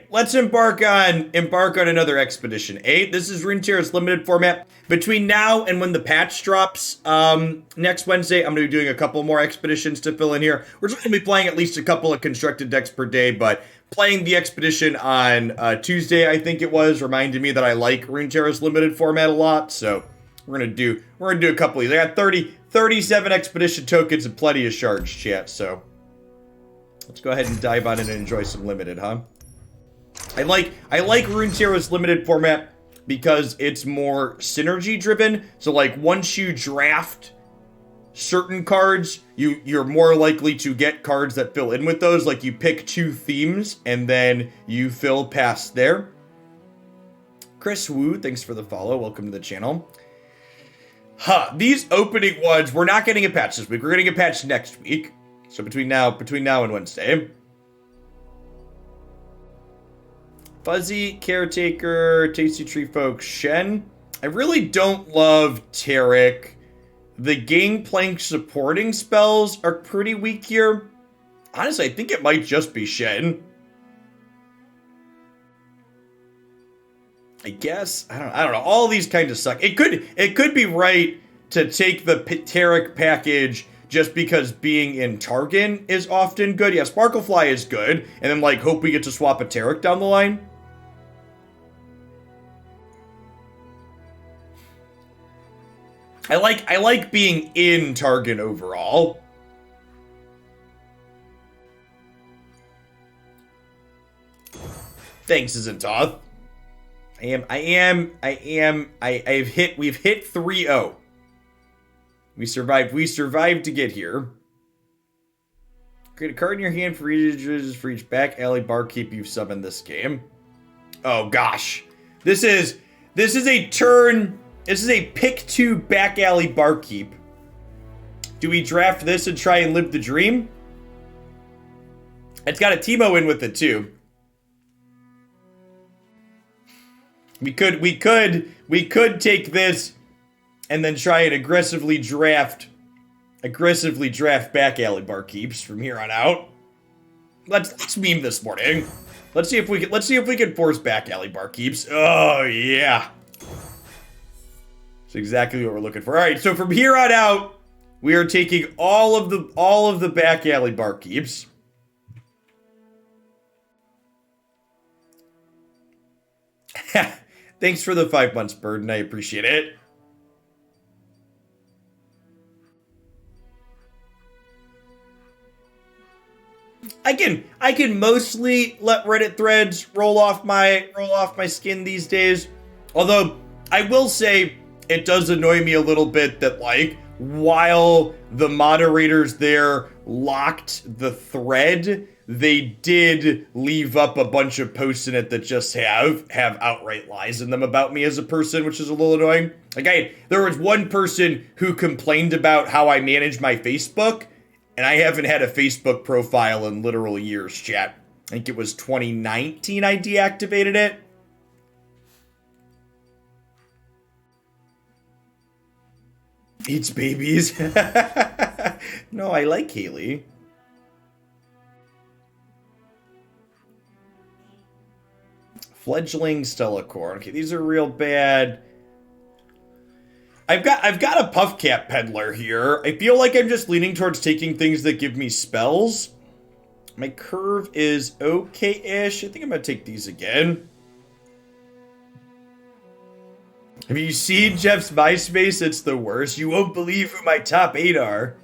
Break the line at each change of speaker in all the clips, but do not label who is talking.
let's embark on another expedition. This is Runeterra's limited format. Between now and when the patch drops next Wednesday, I'm going to be doing a couple more expeditions to fill in here. We're just going to be playing at least a couple of constructed decks per day, but playing the expedition on Tuesday, I think it was, reminded me that I like Runeterra's limited format a lot. So we're gonna do a couple of these. I got 37 expedition tokens and plenty of shards, chat. So let's go ahead and dive on in and enjoy some limited, huh? I like Runeterra's limited format because it's more synergy driven. So like once you draft certain cards, you're more likely to get cards that fill in with those. Like you pick 2 themes and then you fill past there. Chris Wu, thanks for the follow. Welcome to the channel. These opening ones, we're not getting a patch this week. We're getting a patch next week. So between now and Wednesday. Fuzzy, Caretaker, Tasty Tree Folk, Shen. I really don't love Tarek. The Gangplank supporting spells are pretty weak here. Honestly, I think it might just be Shen. I guess. I don't know. All these kind of suck. It could be right to take the Tarek package just because being in Targon is often good. Yeah, Sparklefly is good. And then like hope we get to swap a Tarek down the line. I like being in Targon overall. Thanks, Zintoth. We've hit 3-0. We survived to get here. Create a card in your hand for each back alley barkeep you've summoned this game. Oh gosh. This is a pick 2 back alley barkeep. Do we draft this and try and live the dream? It's got a Teemo in with it too. We could take this and then try and aggressively draft back alley barkeeps from here on out. Let's meme this morning. Let's see if we can force back alley barkeeps. Oh yeah. That's exactly what we're looking for. All right, so from here on out, we are taking all of the back alley barkeeps. Thanks for the 5 months, Burden. I appreciate it. I can mostly let Reddit threads roll off my skin these days. Although I will say it does annoy me a little bit that like while the moderators there locked the thread, they did leave up a bunch of posts in it that just have outright lies in them about me as a person, which is a little annoying. Like there was one person who complained about how I manage my Facebook, and I haven't had a Facebook profile in literal years, chat. I think it was 2019 I deactivated it. Eats babies. No, I like Haley. Fledgling Stellacorn. Okay, these are real bad. I've got a Puff Cap Peddler here. I feel like I'm just leaning towards taking things that give me spells. My curve is okay-ish. I think I'm gonna take these again. Have you seen Jeff's MySpace? It's the worst. You won't believe who my top 8 are.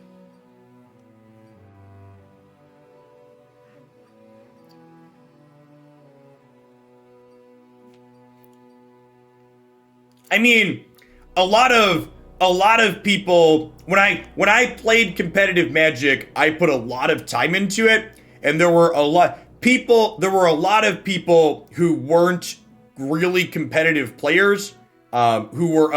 I mean, a lot of people, when I played competitive Magic, I put a lot of time into it, and there were a lot of people who weren't really competitive players, who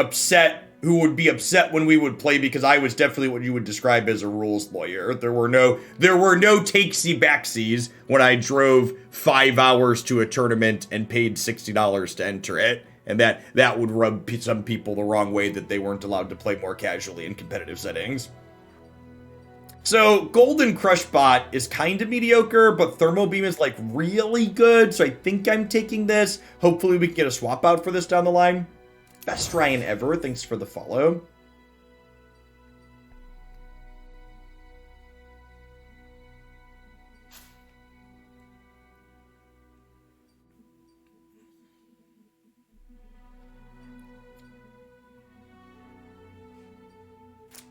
would be upset when we would play because I was definitely what you would describe as a rules lawyer. There were no takesy backsies when I drove 5 hours to a tournament and paid $60 to enter it. And that would rub some people the wrong way that they weren't allowed to play more casually in competitive settings. So, Golden Crush Bot is kind of mediocre, but Thermo Beam is, like, really good, so I think I'm taking this. Hopefully we can get a swap out for this down the line. Best Ryan ever, thanks for the follow.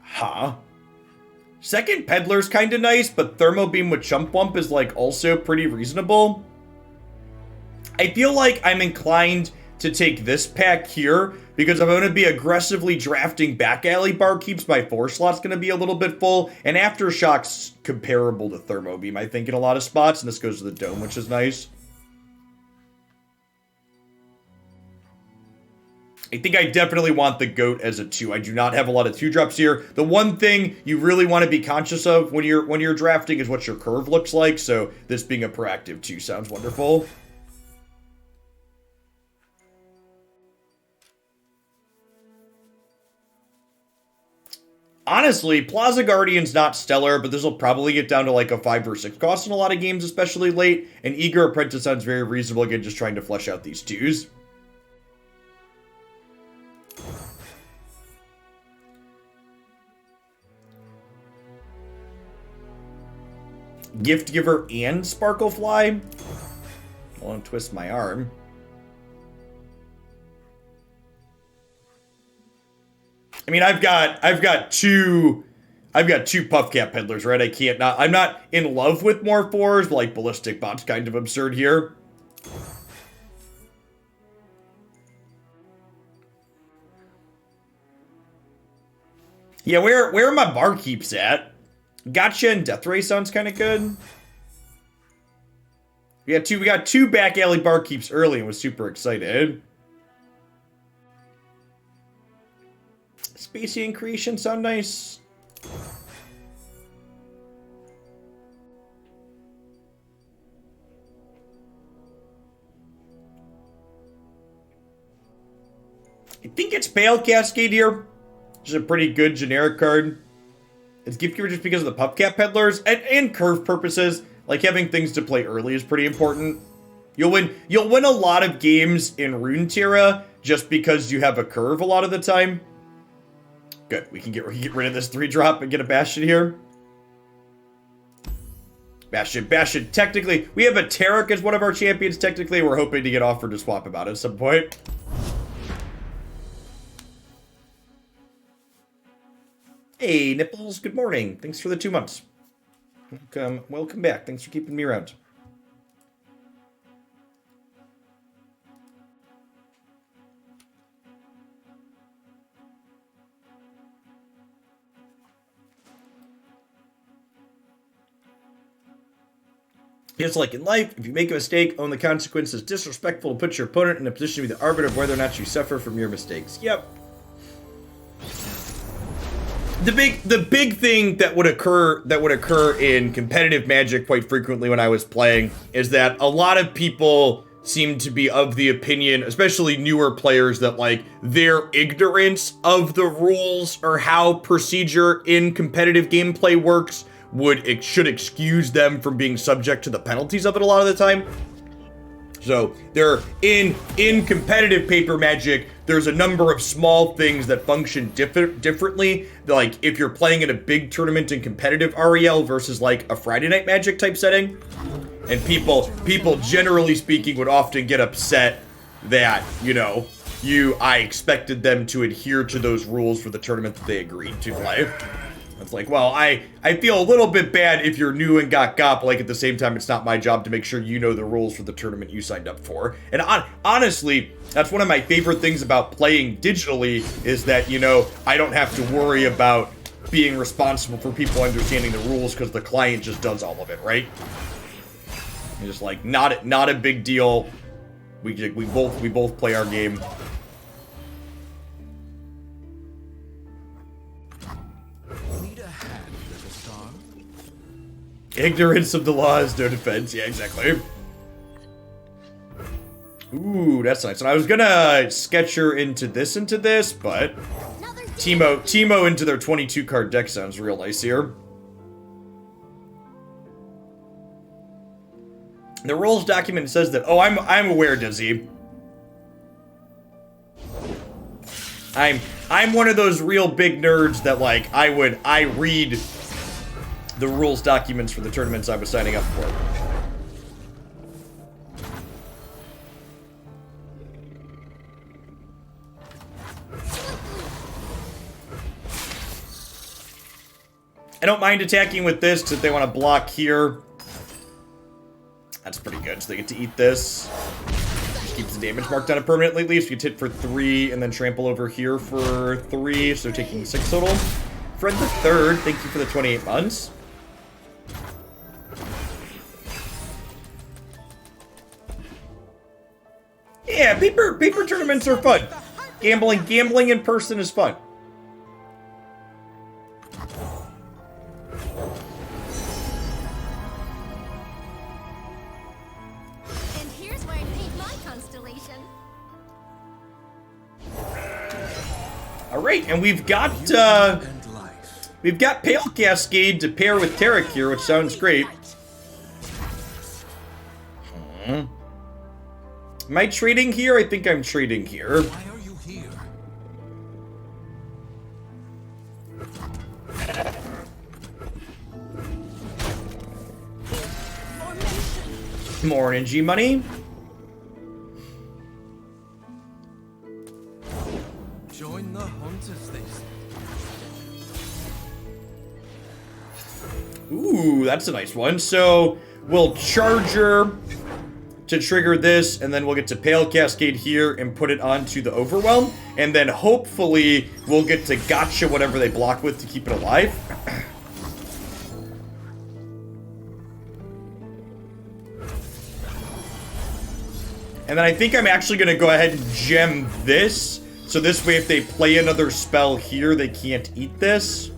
Huh. Second Peddler's kind of nice, but Thermo Beam with Chump Bump is, like, also pretty reasonable. I feel like I'm inclined to take this pack here, because I'm going to be aggressively drafting back alley barkeeps. My 4 slot's going to be a little bit full, and Aftershock's comparable to Thermo Beam, I think, in a lot of spots, and this goes to the Dome, which is nice. I think I definitely want the GOAT as a 2. I do not have a lot of 2-drops here. The one thing you really want to be conscious of when you're drafting is what your curve looks like, so this being a proactive 2 sounds wonderful. Honestly, Plaza Guardian's not stellar, but this will probably get down to like a 5 or 6 cost in a lot of games, especially late, and Eager Apprentice sounds very reasonable, again, just trying to flesh out these 2s. Gift Giver and Sparklefly. I want to twist my arm. I mean, I've got two Puffcat Peddlers, right? I'm not in love with more 4s, but like Ballistic Bot's kind of absurd here. Yeah, where are my barkeeps at? Gotcha and Deathray sounds kind of good. We got two back alley barkeeps early and was super excited. Spacey and Creation sound nice. I think it's Pale Cascade here. Which is a pretty good generic card. It's Gift Giver just because of the Puffcat Peddlers and curve purposes. Like having things to play early is pretty important. You'll win a lot of games in Runeterra just because you have a curve a lot of the time. Good, we can get rid of this 3-drop and get a Bastion here. Bastion, technically, we have a Tarek as one of our champions, technically. We're hoping to get offered to swap him out at some point. Hey, Nipples, good morning. Thanks for the 2 months. Welcome back. Thanks for keeping me around. It's like in life, if you make a mistake, own the consequences. Disrespectful to put your opponent in a position to be the arbiter of whether or not you suffer from your mistakes. Yep. The big thing that would occur in competitive Magic quite frequently when I was playing is that a lot of people seem to be of the opinion, especially newer players, that like their ignorance of the rules or how procedure in competitive gameplay works should excuse them from being subject to the penalties of it a lot of the time. So there in competitive paper Magic, there's a number of small things that function differently. Like if you're playing in a big tournament in competitive REL versus like a Friday Night Magic type setting, and people generally speaking would often get upset that, I expected them to adhere to those rules for the tournament that they agreed to play. It's like, well, I feel a little bit bad if you're new and got but like at the same time, it's not my job to make sure you know the rules for the tournament you signed up for. And honestly, that's one of my favorite things about playing digitally is that, I don't have to worry about being responsible for people understanding the rules because the client just does all of it, right? It's just like, not a big deal. We both play our game. Ignorance of the law is no defense. Yeah, exactly. Ooh, that's nice. And I was gonna sketch her into this, but Teemo into their 22 card deck sounds real nice here. The rules document says that. Oh, I'm aware, Dizzy. I'm one of those real big nerds that like I read the rules documents for the tournaments I was signing up for. I don't mind attacking with this because if they want to block here, that's pretty good. So they get to eat this. Just keeps the damage marked on it permanently. At least we get hit for 3 and then trample over here for 3. So taking 6 total. Fred the Third, thank you for the 28 months. Yeah, paper tournaments are fun. Gambling in person is fun.
And here's where I paint my constellation.
All right, and we've got Pale Cascade to pair with Tarek here, which sounds great. Am I trading here? I think I'm trading here.
Why are you here?
More energy money.
Join the hunters, they say.
Ooh, that's a nice one. So we'll Charger to trigger this, and then we'll get to Pale Cascade here and put it onto the Overwhelm, and then hopefully we'll get to Gotcha whatever they block with to keep it alive. And then I think I'm actually going to go ahead and gem this, so this way if they play another spell here, they can't eat this.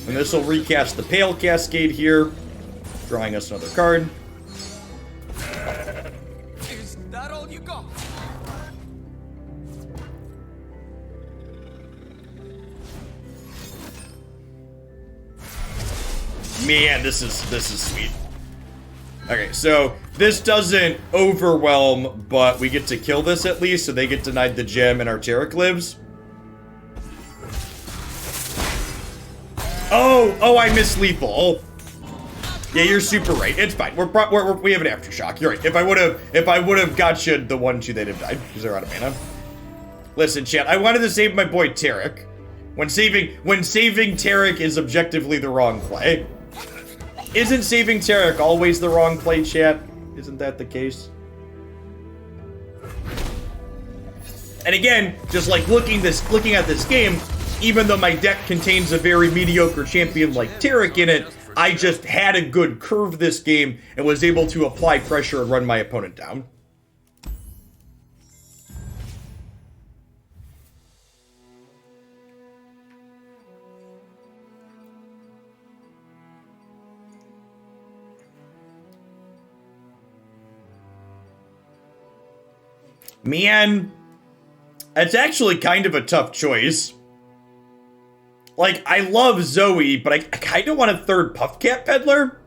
And this will recast the Pale Cascade here, drawing us another card.
Is that all you got?
Man, this is sweet. Okay, so this doesn't overwhelm, but we get to kill this at least, so they get denied the gem and our Tarek lives. Oh, I missed lethal. Yeah, you're super right. It's fine. We have an aftershock. You're right. If I would have gotcha the 1/2, they'd have died because they're out of mana. Listen, chat. I wanted to save my boy Tarek. When saving Tarek is objectively the wrong play. Isn't saving Tarek always the wrong play, chat? Isn't that the case? And again, just like looking at this game, even though my deck contains a very mediocre champion like Tarek in it, I just had a good curve this game and was able to apply pressure and run my opponent down. Man, it's actually kind of a tough choice. Like, I love Zoe, but I kind of want a third Puffcat Peddler.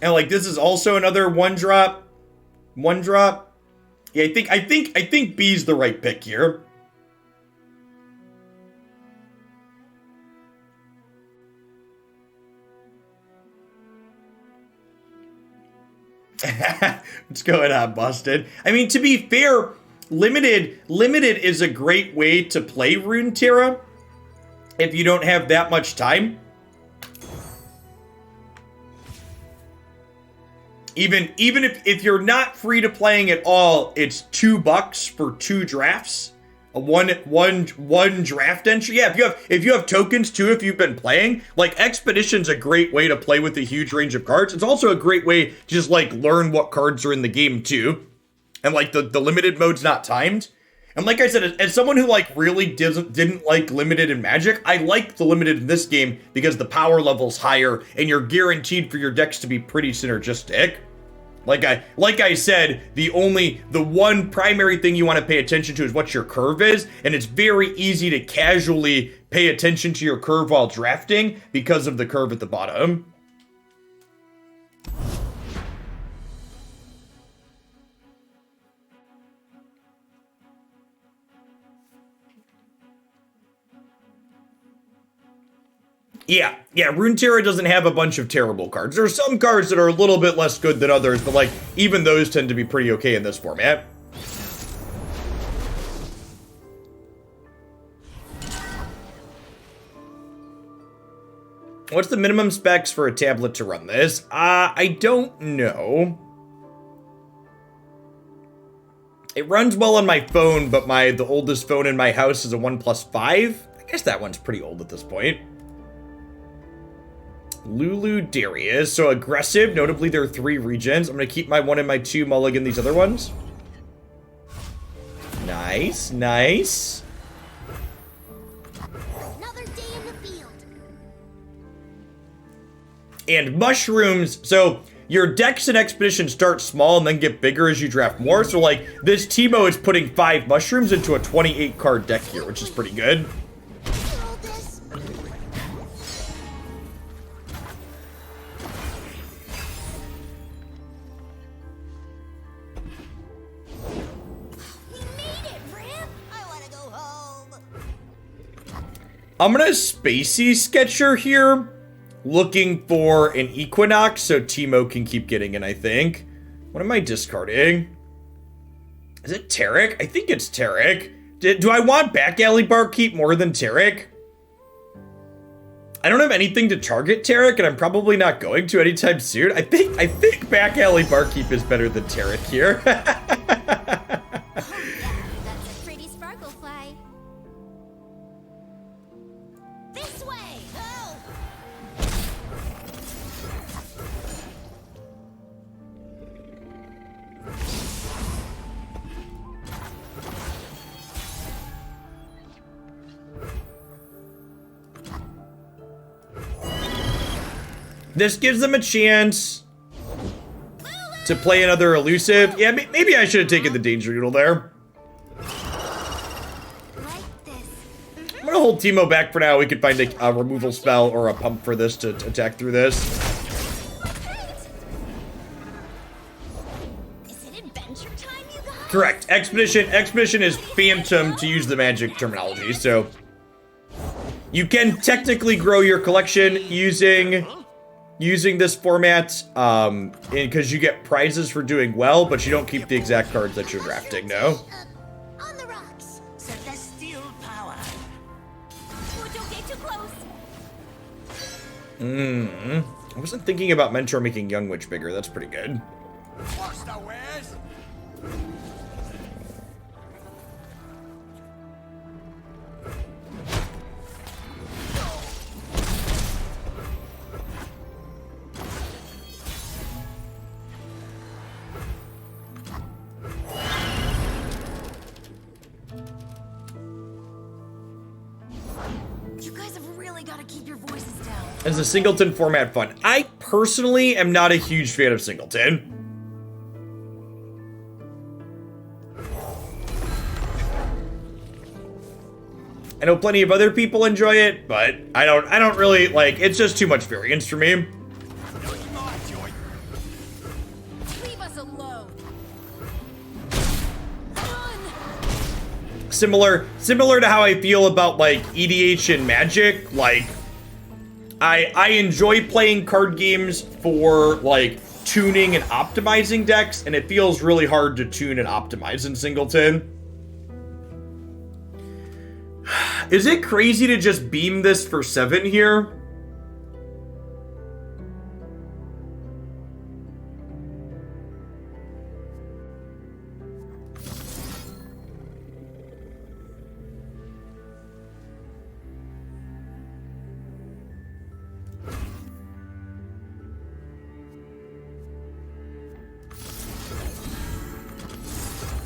And like, this is also another one drop. Yeah, I think B's the right pick here. What's going on, Busted? I mean, to be fair, Limited is a great way to play Runeterra if you don't have that much time. Even if you're not free to playing at all, it's $2 for 2 drafts. A one draft entry. Yeah, if you have tokens too, if you've been playing, like Expedition's a great way to play with a huge range of cards. It's also a great way to just like learn what cards are in the game too. And like the limited mode's not timed. And like I said, as someone who like really didn't like limited in Magic, I like the limited in this game because the power level's higher and you're guaranteed for your decks to be pretty synergistic. Like I said, the one primary thing you want to pay attention to is what your curve is, and it's very easy to casually pay attention to your curve while drafting because of the curve at the bottom. Yeah, Runeterra doesn't have a bunch of terrible cards. There are some cards that are a little bit less good than others, but like, even those tend to be pretty okay in this format. What's the minimum specs for a tablet to run this? I don't know. It runs well on my phone, but the oldest phone in my house is a OnePlus 5. I guess that one's pretty old at this point. Lulu Darius, so aggressive. Notably, there are 3 regions. I'm going to keep my 1 and my 2, mulligan these other ones. Nice, nice.
Another day in the field.
And mushrooms, so your decks and expeditions start small and then get bigger as you draft more. So like, this Teemo is putting 5 mushrooms into a 28 card deck here, which is pretty good. I'm gonna Spacey Sketcher here, looking for an Equinox so Teemo can keep getting in, I think. What am I discarding? Is it Tarek? I think it's Tarek. Do I want Back Alley Barkeep more than Tarek? I don't have anything to target Tarek, and I'm probably not going to anytime soon. I think Back Alley Barkeep is better than Tarek here.
That's a pretty sparkle fly. This way! Oh!
This gives them a chance to play another elusive. Yeah, maybe I should have taken the Danger Noodle there.
Like this.
I'm gonna hold Teemo back for now. We could find a removal spell or a pump for this to attack through this.
Is it adventure time, you guys?
Correct. Expedition is phantom, to use the magic terminology. So you can technically grow your collection using this format, because you get prizes for doing well, but you don't keep the exact cards that you're drafting, no?
On the rocks.
Celestial power.
Oh, don't get too close.
I wasn't thinking about Mentor making Young Witch bigger. That's pretty good.
Watch the wares.
You guys have really got to keep your voices down.
Is the Singleton format fun? I personally am not a huge fan of Singleton. I know plenty of other people enjoy it, but I don't really like. It's just too much variance for me.
Leave us alone. Run.
Similar to how I feel about like EDH and Magic. Like, I enjoy playing card games for like tuning and optimizing decks, and it feels really hard to tune and optimize in Singleton. Is it crazy to just beam this for 7 here?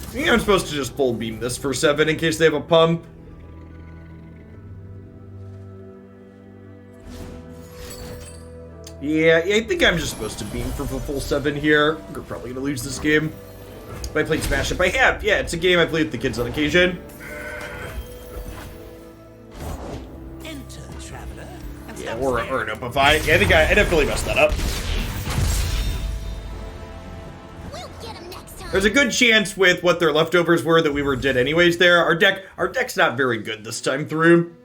I think I'm supposed to just full beam this for 7 in case they have a pump. Yeah, I think I'm just supposed to beam for the full 7 here. We're probably gonna lose this game. If I played Smash Up, I have. Yeah, it's a game I play with the kids on occasion.
Enter, traveler.
Yeah, or an Opify. Yeah, I definitely messed that up.
We'll get him next time.
There's a good chance with what their leftovers were that we were dead anyways there. Our deck's not very good this time through.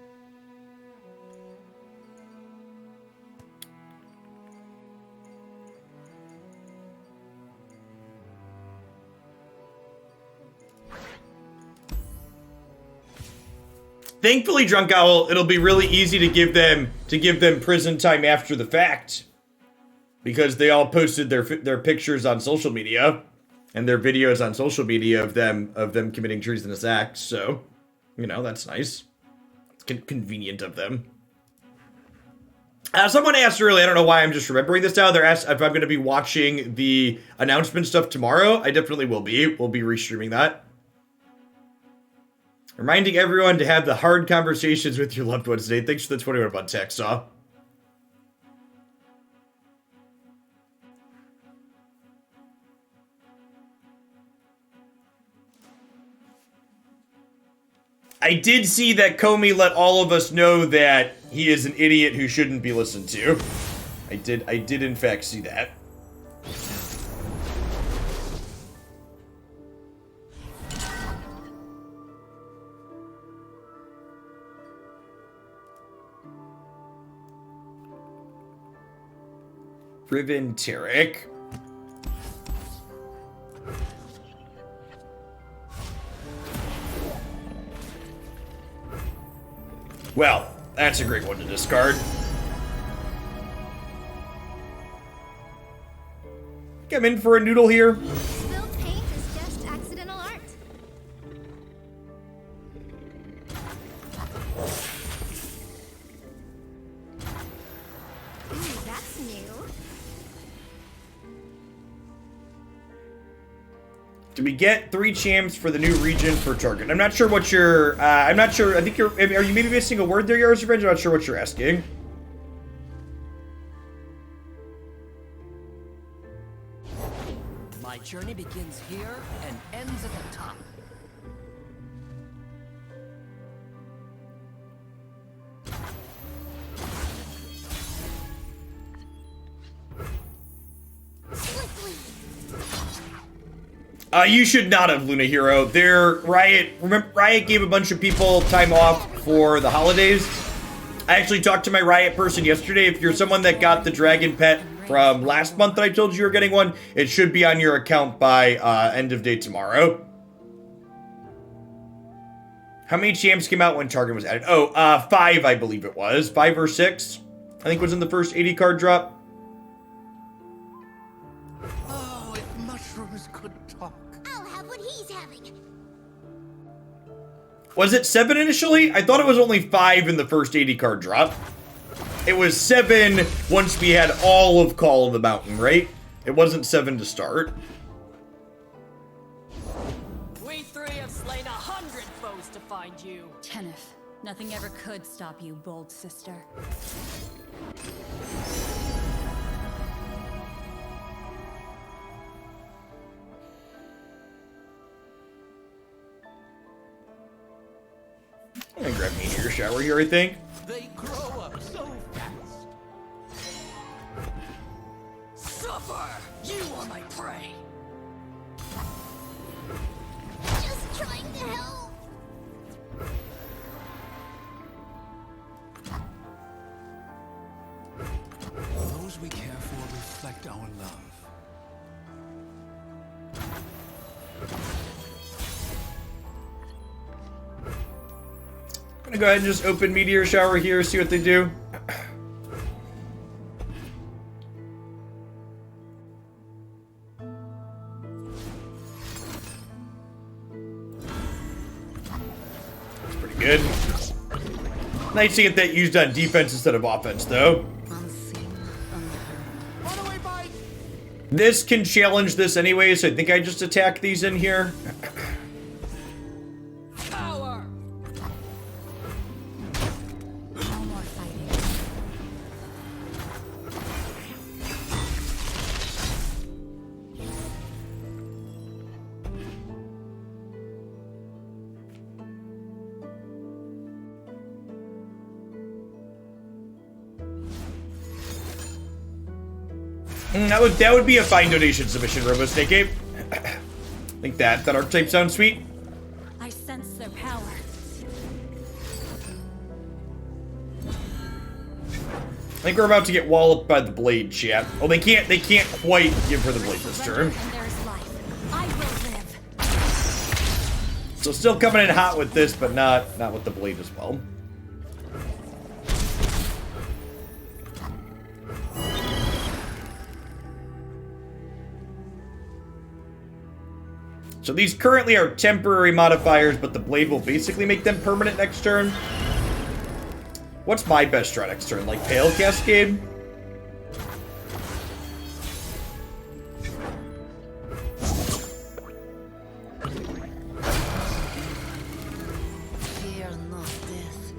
Thankfully, Drunk Owl, it'll be really easy to give them prison time after the fact, because they all posted their pictures on social media and their videos on social media of them committing treasonous acts. So, you know, that's nice. It's convenient of them. Someone asked earlier, I don't know why I'm just remembering this now. They're asked if I'm going to be watching the announcement stuff tomorrow. I definitely will be. We'll be restreaming that. Reminding everyone to have the hard conversations with your loved ones today. Thanks for the 21-month text, Saw. I did see that Comey let all of us know that he is an idiot who shouldn't be listened to. I did in fact see that. Runeterra. Well, that's a great one to discard. I'm in for a noodle here.
Spilled paint is just accidental art. Ooh, that's new.
Do we get 3 champs for the new region for Target? I'm not sure what you're, I'm not sure, I think you're, are you maybe missing a word there, Yours Revenge? I'm not sure what you're asking.
My journey begins here and ends at the top.
Swiftly.
You should not have, Luna Hero. Riot gave a bunch of people time off for the holidays. I actually talked to my Riot person yesterday. If you're someone that got the dragon pet from last month that I told you were getting one, it should be on your account by end of day tomorrow. How many champs came out when Target was added? Oh, 5, I believe it was. 5 or 6, I think was in the first 80 card drop.
Oh, if mushrooms could talk.
I'll have what he's having.
Was it 7 initially? I thought it was only 5 in the first 80 card drop. It was 7 once we had all of Call of the Mountain, right? It wasn't 7 to start.
We 3 have slain 100 foes to find you.
Kenneth, nothing ever could stop you, bold sister.
I'm gonna grab Meteor Shower here, I think.
They grow up so fast.
Suffer! You are my prey.
Just trying to help.
Those we care for reflect our love.
I'm gonna go ahead and just open Meteor Shower here, see what they do. That's pretty good. Nice to get that used on defense instead of offense, though.
Runaway bike!
This can challenge this anyway, so I think I just attack these in here.
Power!
No more fighting.
That would be a fine donation submission, RoboSnake Ape. I think that archetype sounds sweet.
I sense their power.
I think we're about to get walloped by the blade, chat. Oh, they can't quite give her the blade this turn.
And there's life. I will live.
So still coming in hot with this, but not with the blade as well. So these currently are temporary modifiers, but the blade will basically make them permanent next turn. What's my best strat next turn? Like Pale Cascade?
Fear not death.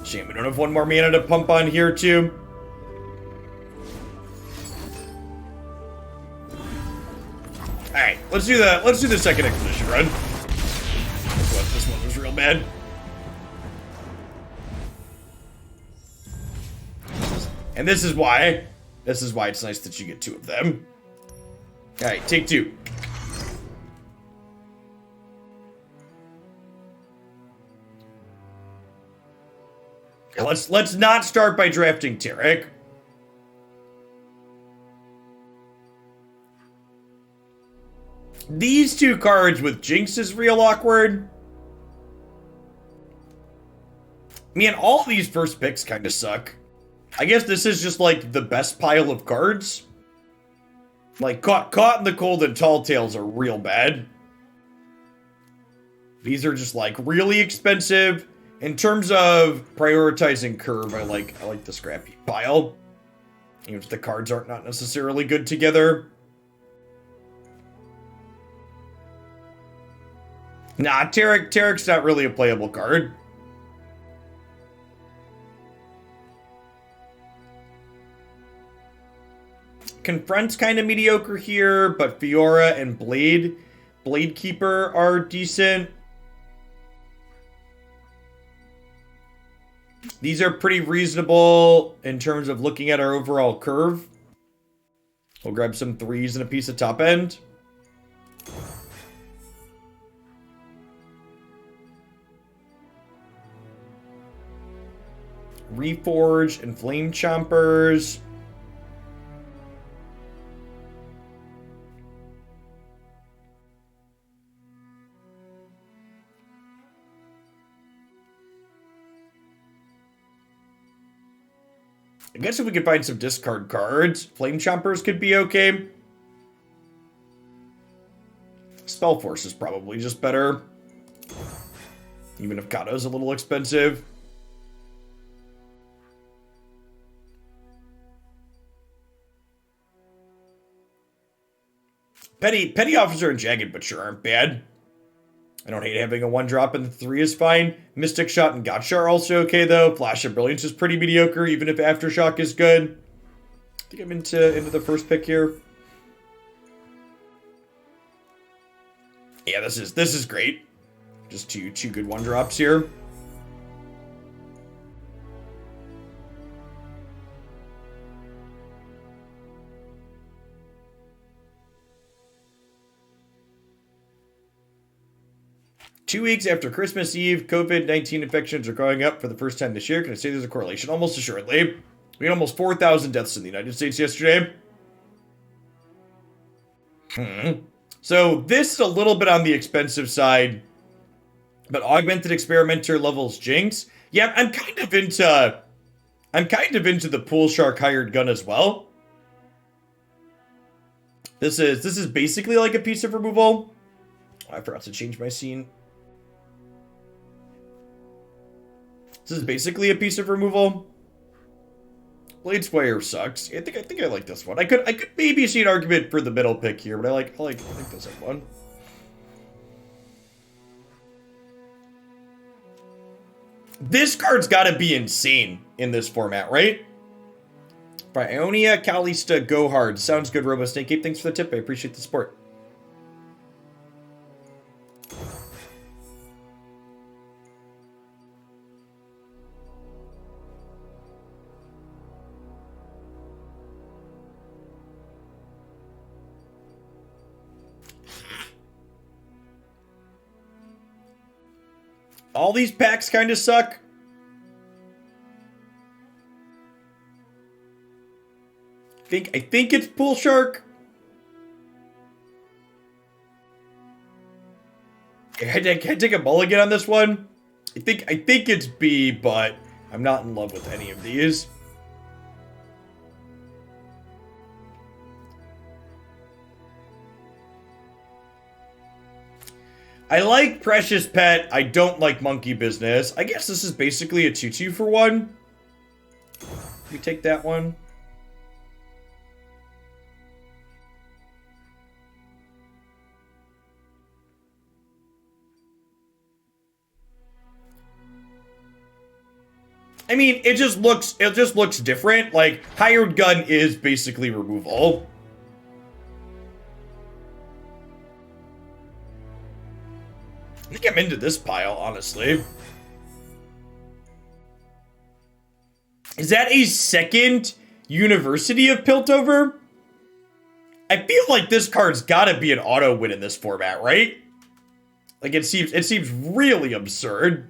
Shame we don't have one more mana to pump on here too. Alright, let's do the second expedition run. This one was real bad. And this is why it's nice that you get 2 of them. Alright, take 2. Let's not start by drafting Tarek. These 2 cards with Jinx is real awkward. Man, all these first picks kind of suck. I guess this is just like the best pile of cards. Like Caught in the Cold and Tall Tales are real bad. These are just like really expensive. In terms of prioritizing curve, I like the scrappy pile. Even if the cards aren't not necessarily good together. Nah, Tarek's not really a playable card. Confront's kind of mediocre here, but Fiora and Blade Keeper are decent. These are pretty reasonable in terms of looking at our overall curve. We'll grab some 3s and a piece of top end. Reforged and Flame Chompers. I guess if we could find some discard cards, Flame Chompers could be okay. Spell Force is probably just better. Even if Kato's a little expensive. Petty Officer and Jagged Butcher aren't bad. I don't hate having a 1-drop, and the 3 is fine. Mystic Shot and Gotcha are also okay, though. Flash of Brilliance is pretty mediocre, even if Aftershock is good. I think I'm into the first pick here. Yeah, this is great. Just two good 1-drops here. Two weeks after Christmas Eve, COVID-19 infections are going up for the first time this year. Can I say there's a correlation? Almost assuredly. We had almost 4,000 deaths in the United States yesterday. So this is a little bit on the expensive side, but Augmented Experimenter levels Jinx. Yeah, I'm kind of into the Pool Shark Hired Gun as well. This is basically like a piece of removal. Oh, I forgot to change my scene. This is basically a piece of removal. Blade Slayer sucks. I think I like this one. I could maybe see an argument for the middle pick here, but I like this one. This card's got to be insane in this format, right? By Ionia, Kalista, go hard. Sounds good, RoboSnake Ape. Thanks for the tip. I appreciate the support. All these packs kind of suck. I think it's Pool Shark. Can I take a mulligan on this one? I think it's B, but I'm not in love with any of these. I like Precious Pet. I don't like Monkey Business. I guess this is basically a 2-2 for 1. We take that one. I mean, it just looks different. Like, Hired Gun is basically removal. I think I'm into this pile, honestly. Is that a second University of Piltover? I feel like this card's gotta be an auto win in this format, right? Like, it seems really absurd.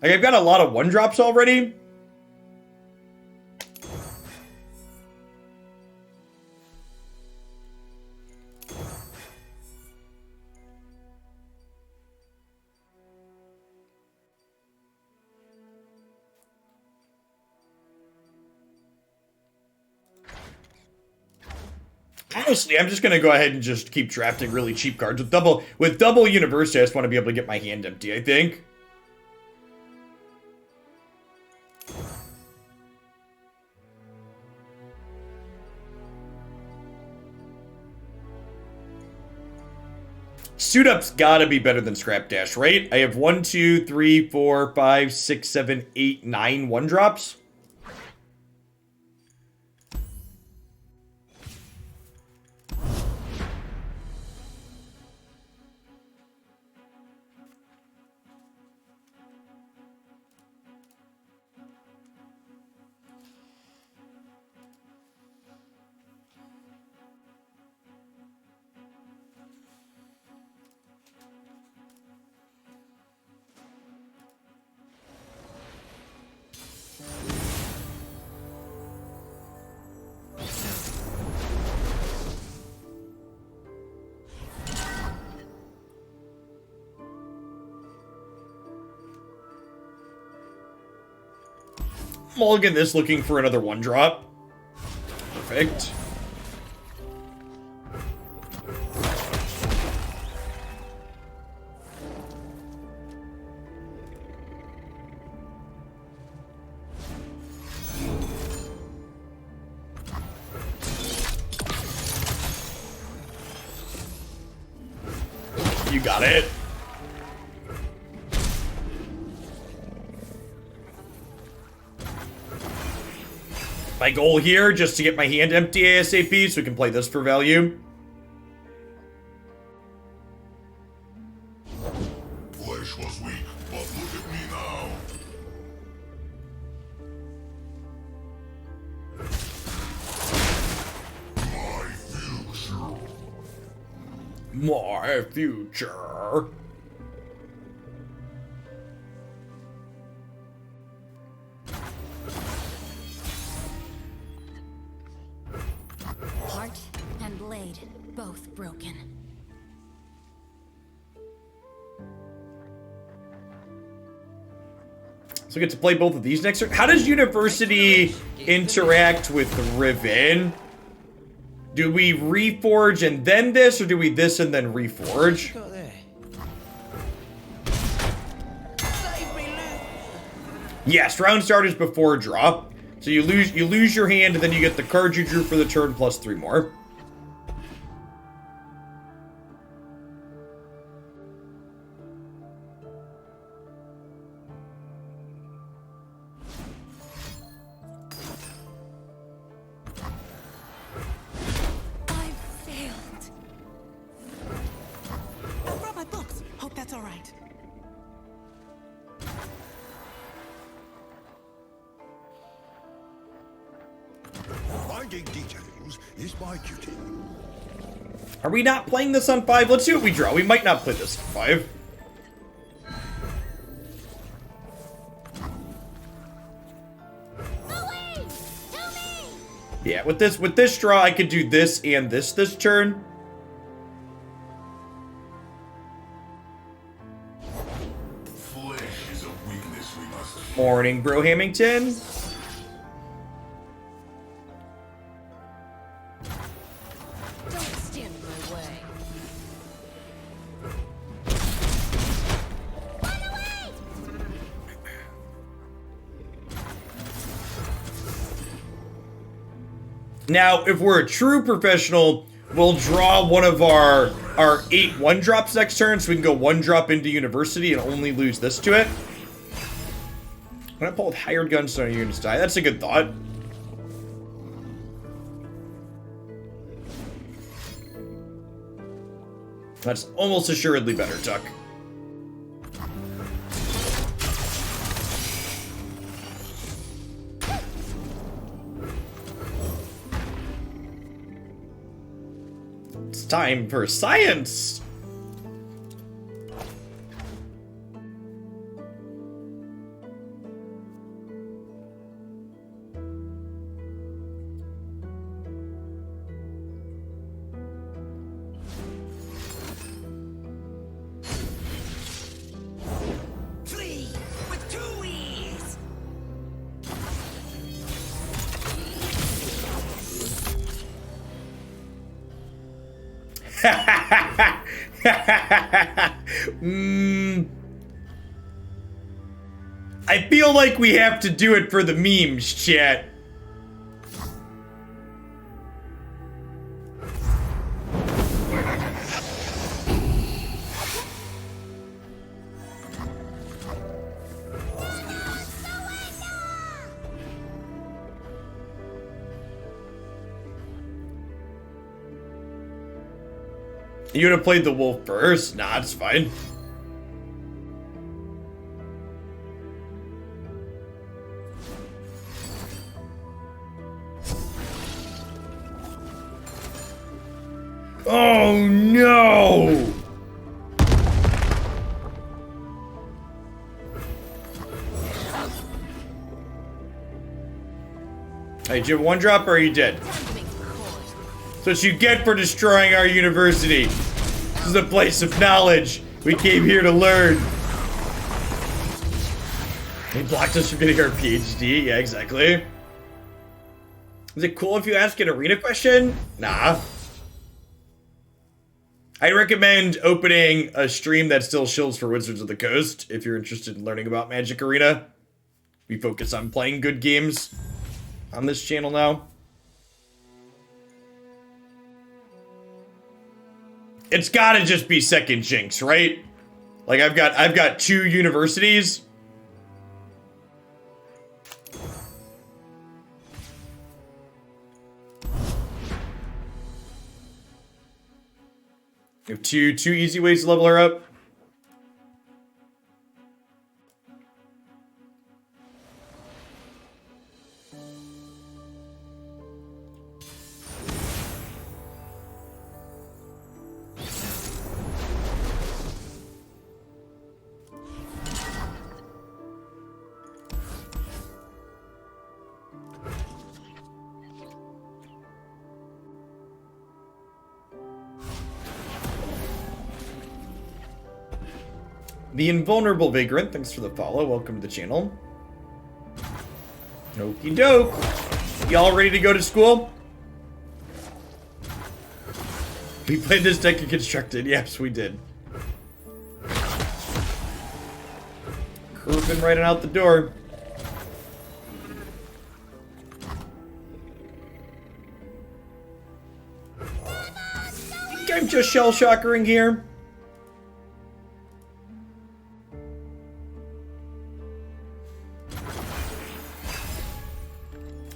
Like, I've got a lot of 1-drops already. Honestly, I'm just gonna go ahead and just keep drafting really cheap cards with double University. I just want to be able to get my hand empty, I think. Suit Up's gotta be better than Scrap Dash, right? I have 1, 2, 3, 4, 5, 6, 7, 8, 9 1-drops. Mulligan this, looking for another 1-drop. Perfect. You got it. My goal here, just to get my hand empty ASAP so we can play this for value.
Flesh was weak, but look at me now.
My future.
Heart and blade, both broken.
So we get to play both of these next turn. How does University interact with Riven? Do we reforge and then this, or do we this and then reforge? Yes, round starters before draw. So you lose your hand, and then you get the card you drew for the turn plus 3 more.
I failed. I brought my books. Hope that's all right.
Finding details is my duty.
Are we not playing this on 5? Let's see what we draw. We might not play this on 5. Yeah, with this draw, I could do this and this turn.
Flesh is a weakness we must.
Morning, Bro Hamilton.
Don't stand in my way.
Now, if we're a true professional, we'll draw one of our 8 1-drops next turn, so we can go 1-drop into university and only lose this to it. When I pull with hired guns, so units die. That's a good thought. That's almost assuredly better, Tuck. It's time for science!
Flee with 2 E's.
I feel like we have to do it for the memes, chat. You would have played the wolf first? Nah, it's fine. Oh no! Hey, did you have 1-drop or are you dead? That's what you get for destroying our university. This is a place of knowledge. We came here to learn. He blocked us from getting our PhD. Yeah, exactly. Is it cool if you ask an arena question? Nah. I recommend opening a stream that still shills for Wizards of the Coast if you're interested in learning about Magic Arena. We focus on playing good games on this channel now. It's gotta just be second Jinx, right? Like I've got 2 universities. We have two easy ways to level her up. The Invulnerable Vagrant, thanks for the follow. Welcome to the channel. Okie doke. Y'all ready to go to school? We played this deck and constructed. Yes, we did. Curving right on out the door. I think I'm just shell-shockering here.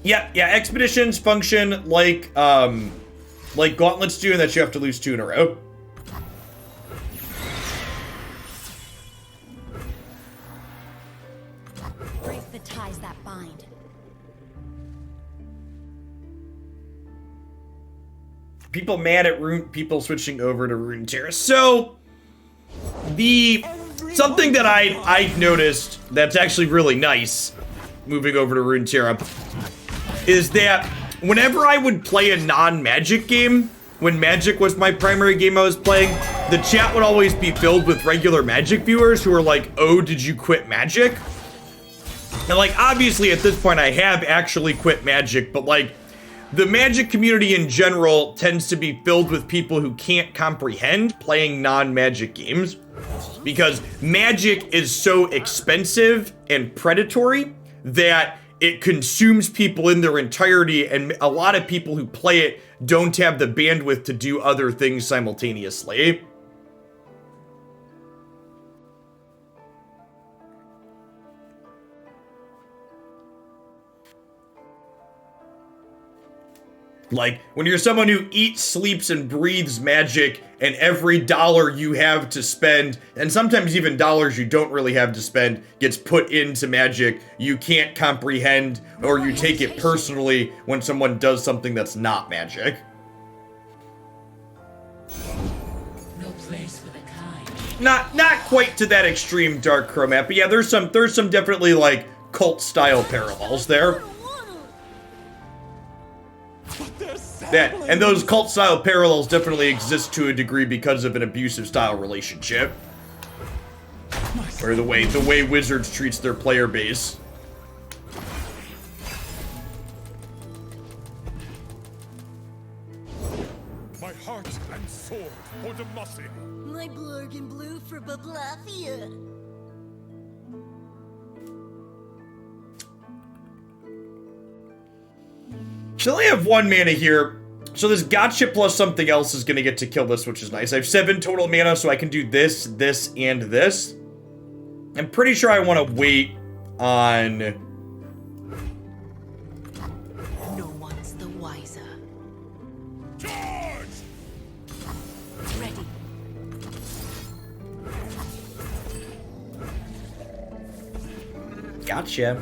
Yeah, expeditions function like gauntlets do, and that you have to lose 2 in a row.
Break the ties that bind.
People mad at people switching over to Runeterra. So something that I've noticed that's actually really nice moving over to Runeterra is that whenever I would play a non-Magic game, when Magic was my primary game I was playing, the chat would always be filled with regular Magic viewers who were like, oh, did you quit Magic? And like, obviously at this point I have actually quit Magic, but like, the Magic community in general tends to be filled with people who can't comprehend playing non-Magic games because Magic is so expensive and predatory that it consumes people in their entirety, and a lot of people who play it don't have the bandwidth to do other things simultaneously. Like, when you're someone who eats, sleeps, and breathes Magic, and every dollar you have to spend, and sometimes even dollars you don't really have to spend, gets put into Magic, you can't comprehend, or you take it personally when someone does something that's not Magic.
No place for the kind.
Not quite to that extreme Dark Chromat, but yeah, there's some definitely, like, cult-style parallels there. That, and those cult-style parallels definitely exist to a degree because of an abusive-style relationship. Or the way Wizards treats their player base.
My heart and sword for Demacia.
My blurg and blue for Bablafia.
So I only have 1 mana here. So this gotcha plus something else is going to get to kill this, which is nice. I have 7 total mana, so I can do this, this, and this. I'm pretty sure I want to wait on...
No one's the wiser.
Charge!
Ready.
Gotcha.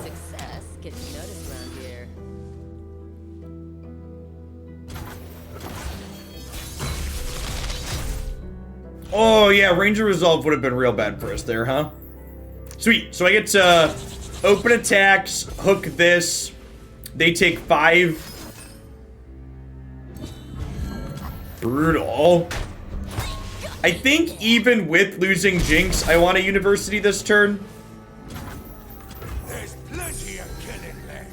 Success gets noticed around here.
Oh, yeah, Ranger Resolve would have been real bad for us there, huh? Sweet. So I get to open attacks, hook this. They take 5. Brutal. I think even with losing Jinx, I want a University this turn.
There's plenty of killing left.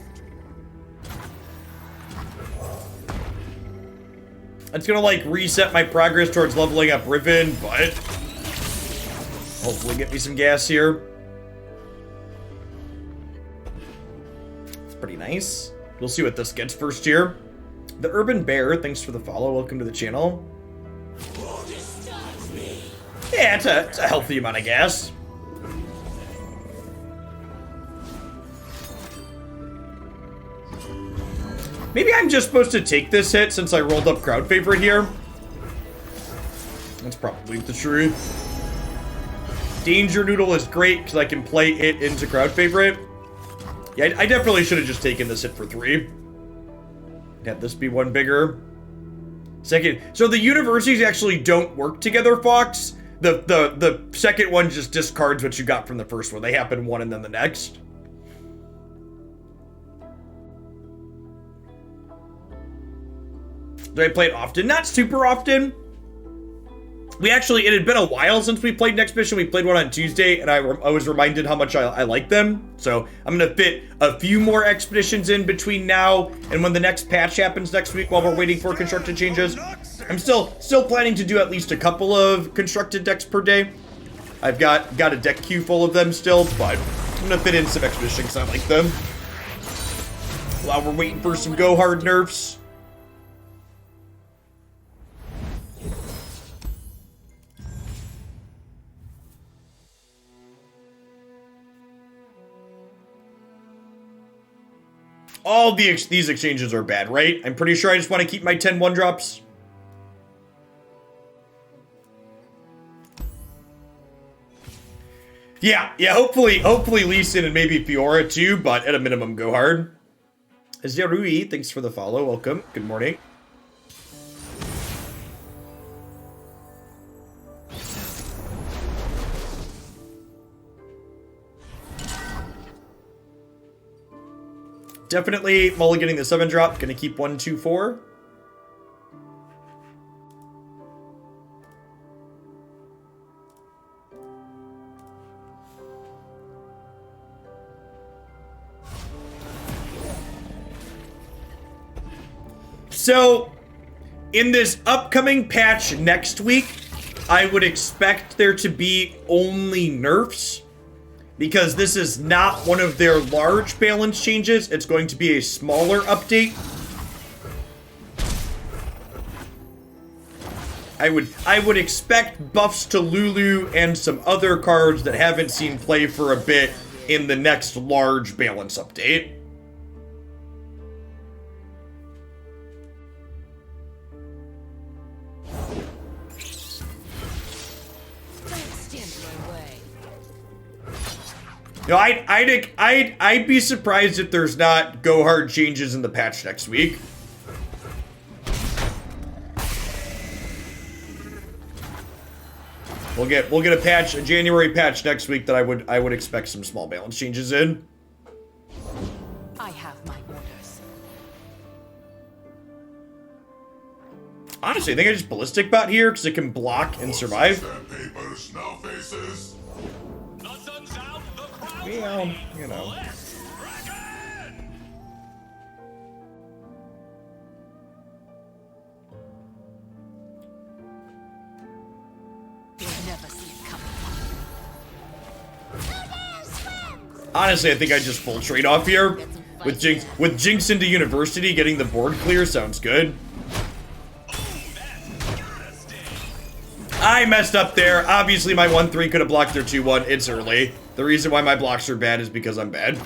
It's gonna, like, reset my progress towards leveling up Riven, but hopefully get me some gas here. It's pretty nice. We'll see what this gets first here. The Urban Bear, thanks for the follow. Welcome to the channel. Yeah, it's a healthy amount of gas. Maybe I'm just supposed to take this hit since I rolled up crowd favorite here. That's probably the truth. Danger Noodle is great because I can play it into crowd favorite. Yeah, I definitely should have just taken this hit for 3. Have this be 1 bigger. Second, so the universities actually don't work together, Fox. The second one just discards what you got from the first one. They happen one and then the next. Do I play it often? Not super often. We actually, it had been a while since we played an expedition. We played one on Tuesday, and I was reminded how much I like them. So I'm going to fit a few more expeditions in between now and when the next patch happens next week while we're waiting for constructed changes. I'm still planning to do at least a couple of constructed decks per day. I've got a deck queue full of them still, but I'm going to fit in some expeditions because I like them. While we're waiting for some go hard nerfs. All these exchanges are bad, right? I'm pretty sure I just want to keep my 10 1-drops. Yeah, hopefully Lee Sin and maybe Fiora too, but at a minimum, go hard. Zerui, thanks for the follow. Welcome. Good morning. Definitely mulliganing the 7 drop. Gonna keep 1, 2, 4. So, in this upcoming patch next week, I would expect there to be only nerfs, because this is not one of their large balance changes. It's going to be a smaller update. I would expect buffs to Lulu and some other cards that haven't seen play for a bit in the next large balance update. No, I'd be surprised if there's not go hard changes in the patch next week. We'll get a patch, a January patch next week that I would expect some small balance changes in.
I have my orders.
Honestly, I think I just ballistic bot here because it can block and survive.
Papers, now faces.
Well, you know.
You'll never see it coming.
Honestly, I think I just full trade off here with Jinx into University. Getting the board clear sounds good. I messed up there. Obviously, my 1-3 could have blocked their 2-1. It's early. The reason why my blocks are bad is because I'm bad.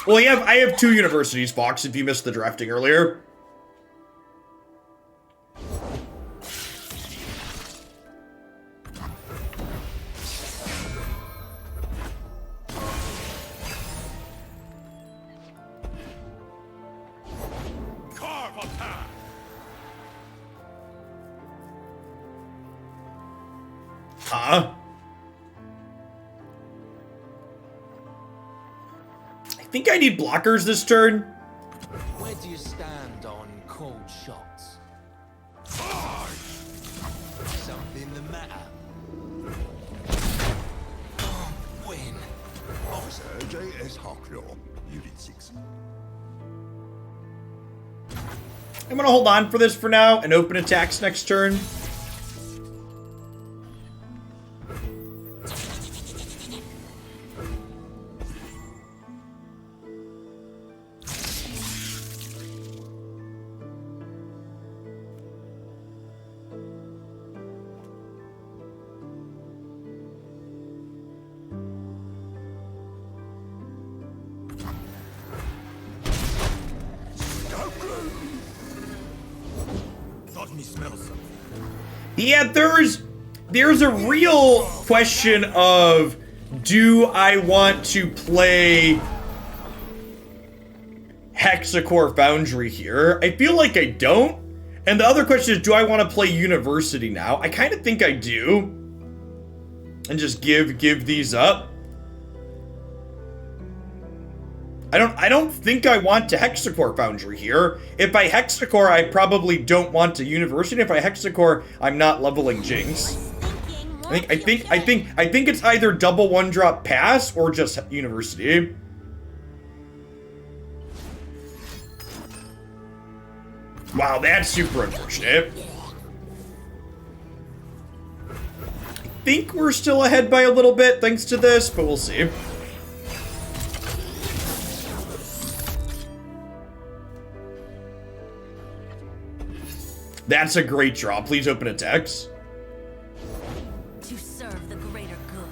Well, I have 2 universities, Fox, if you missed the drafting earlier. Huh? I think I need blockers this turn.
Where do you stand on cold shots? Something the matter? Win.
Officer J.S. Hawklaw, Unit 6.
I'm gonna hold on for this for now and open attacks next turn. Yeah, there's a real question of, do I want to play Hexacore Foundry here? I feel like I don't. And the other question is, do I want to play University now? I kind of think I do. And just give these up. I don't think I want to Hexacore Foundry here. If I Hexacore, I probably don't want to University. If I Hexacore, I'm not leveling Jinx. I think it's either double 1-drop pass or just University. Wow, that's super unfortunate. I think we're still ahead by a little bit thanks to this, but we'll see. That's a great draw. Please open attacks.
To serve the greater good.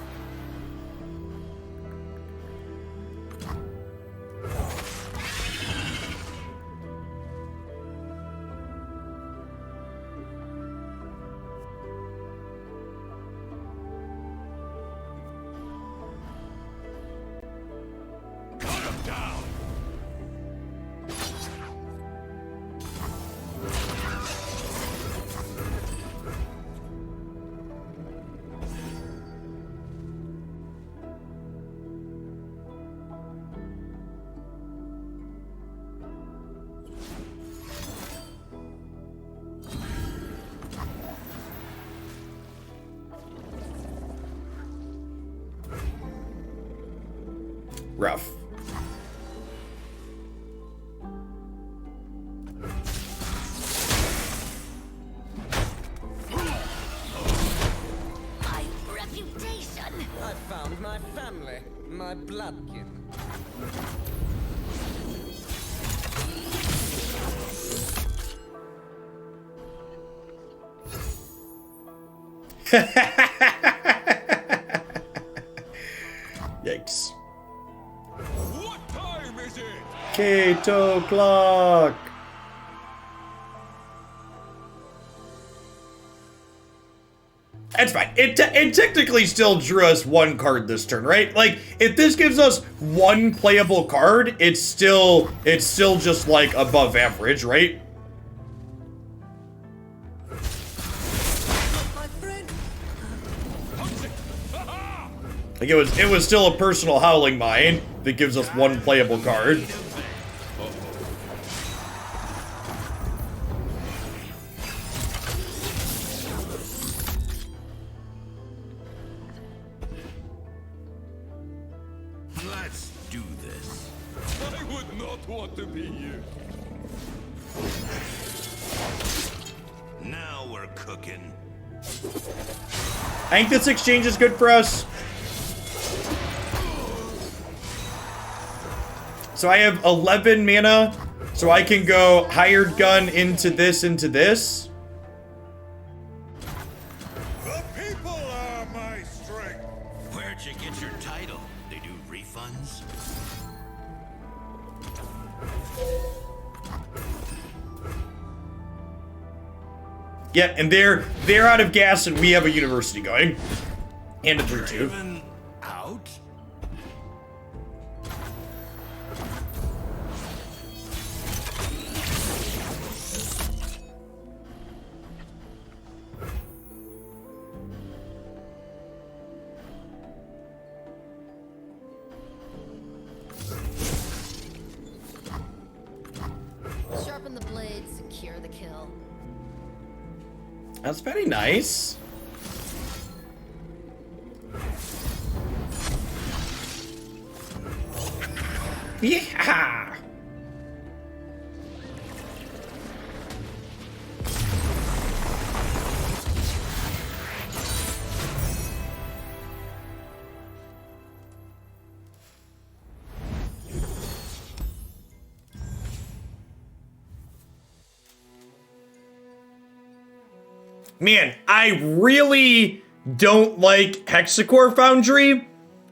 Rough.
My reputation.
I found my family, my bloodkin.
Yikes.
What time is it?
Kato clock. That's fine. It technically still drew us one card this turn, right? Like, if this gives us one playable card, it's still just like above average, right? Like it was still a personal howling mine that gives us one playable card.
Let's do this.
I would not want to be you.
Now we're cooking.
I think this exchange is good for us. So I have 11 mana, so I can go hired gun into this,
The people are my strength. Where'd you get your title? They do refunds?
Yeah, and they're out of gas, and we have a university going. And a 3-2.
Even out?
Sharpen the blade, secure the kill.
That's very nice. Yeah. Man, I really don't like Hexacore Foundry,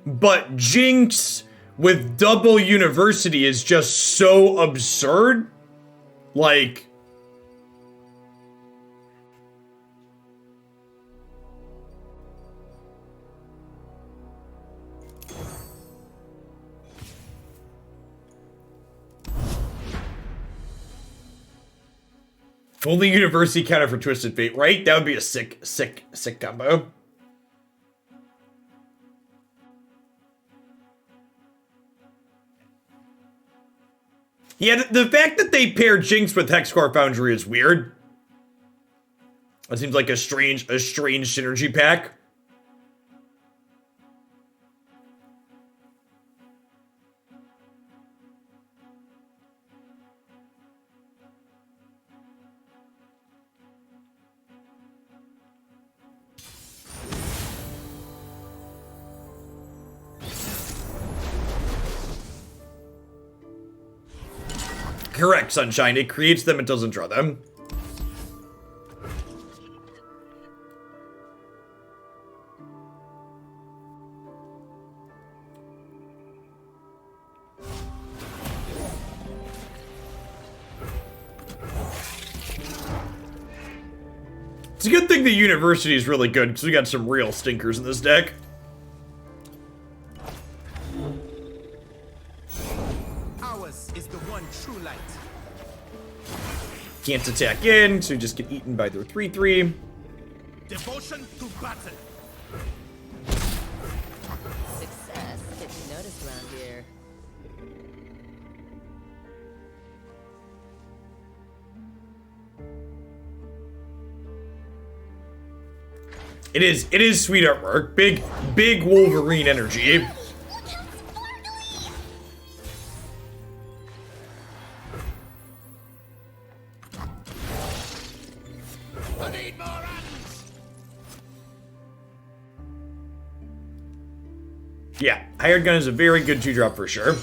but Jinx with double university is just so absurd. Like, only university counter for Twisted Fate, right? That would be a sick combo. Yeah, the fact that they pair Jinx with Hexcore Foundry is weird. That seems like a strange synergy pack. Correct, Sunshine. It creates them, it doesn't draw them. It's a good thing the university is really good, because we got some real stinkers in this deck.
Ours is the one true light.
Can't attack in, so we just get eaten by their 3-3.
Devotion to battle.
Success gets noticed around here.
It is sweet artwork. Big Wolverine energy.
need more hands!
Yeah, hired gun is a very good 2-drop for sure.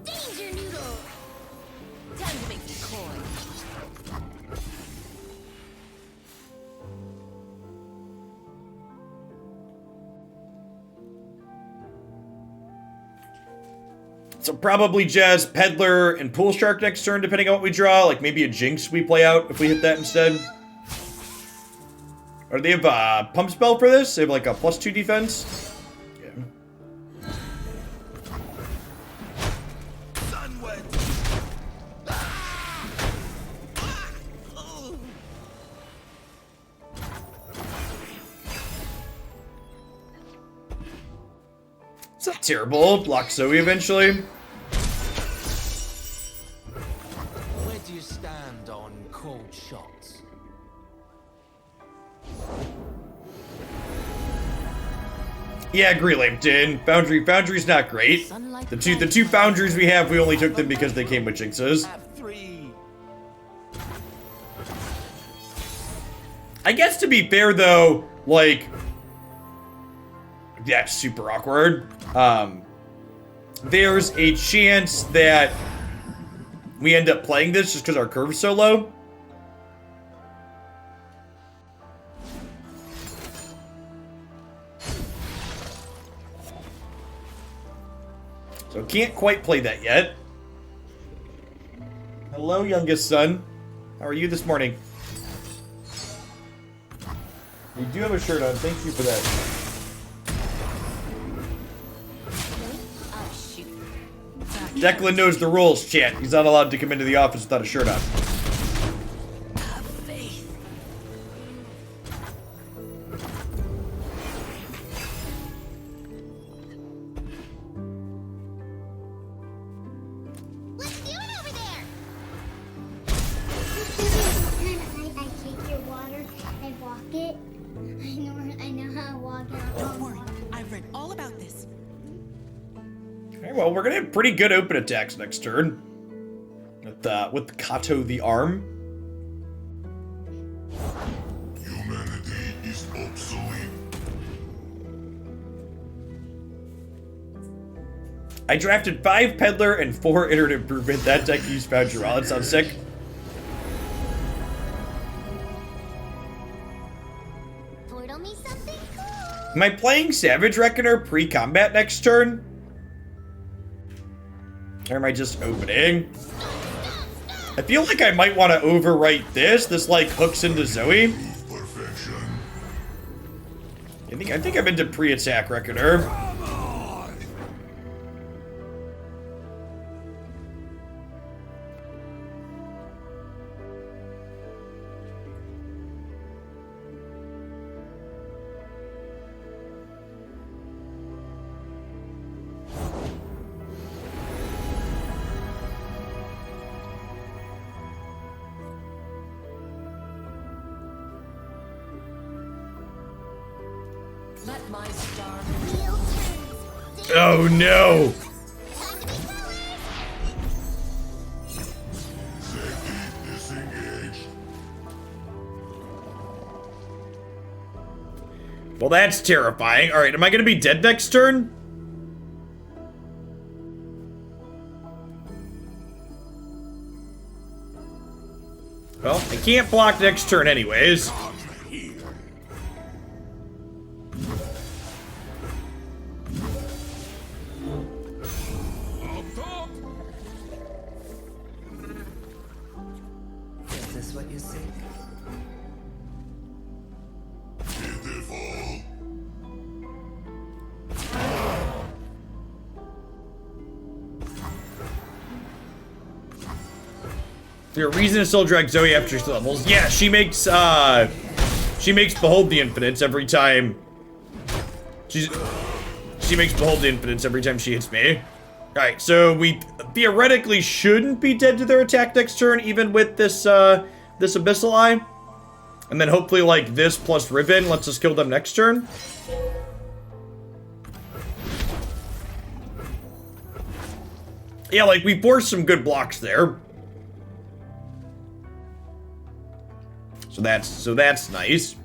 Danger noodle!
Time to make some coin.
So probably just Peddler and Pool Shark next turn, depending on what we draw. Like maybe a Jinx we play out if we hit that instead. Or do they have a Pump Spell for this? They have like a +2 defense? Yeah.
Sunwed!
It's not terrible. Block Zoe eventually.
Where do you stand on cold shots?
Yeah, agree, Lampton. Foundry's not great.
Sunlight
The two Foundries we have, we only took them because they came with Jinxes.
Have 3.
I guess to be fair though, like, that's super awkward. There's a chance that we end up playing this just because our curve's so low. So can't quite play that yet. Hello, youngest son. How are you this morning? You do have a shirt on. Thank you for that.
I'll shoot.
Declan knows the rules, chat. He's not allowed to come into the office without a shirt on.
Have faith.
What's doing over there?
I take your water and walk it. I know how to walk it.
Don't worry, I've read all about this.
Okay, well, we're gonna have pretty good open attacks next turn. With Kato the Arm.
Humanity is obsolete.
I drafted 5 Peddler and 4 Iterative Improvement. That deck used Foundry. Wow, that sounds sick.
Portal me something cool.
Am I playing Savage Reckoner pre-combat next turn? Or am I just opening? I feel like I might want to overwrite this. This like hooks into Zoe.
Perfection.
I think I'm into pre-attack Reckoner.
Come on!
Let my star.
Wheel turns.
Oh no!
Time to be colors.
Safety disengaged.
Well, that's terrifying. All right, am I gonna be dead next turn? Well, I can't block next turn anyways.
Is this what you seek?
Pitiful.
There's a reason to still drag Zoe after she levels. Yeah, she makes Behold the Infinites every time. She makes Behold the Infinites every time she hits me. Alright, so we theoretically shouldn't be dead to their attack next turn, even with this this Abyssal Eye. And then hopefully like this plus Riven lets us kill them next turn. Yeah, like, we forced some good blocks there. So that's nice.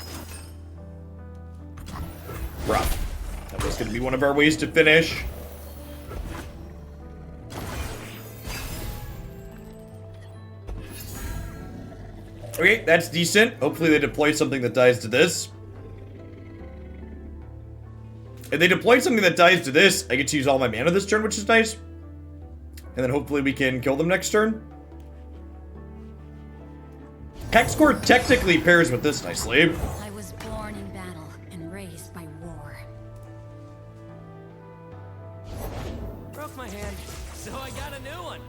Rough. That was going to be one of our ways to finish. Okay, that's decent. Hopefully they deploy something that dies to this. If they deploy something that dies to this, I get to use all my mana this turn, which is nice. And then hopefully we can kill them next turn. Hexcore technically pairs with this nicely.
I was born in battle and raised by war.
Broke my hand, so I got a new one.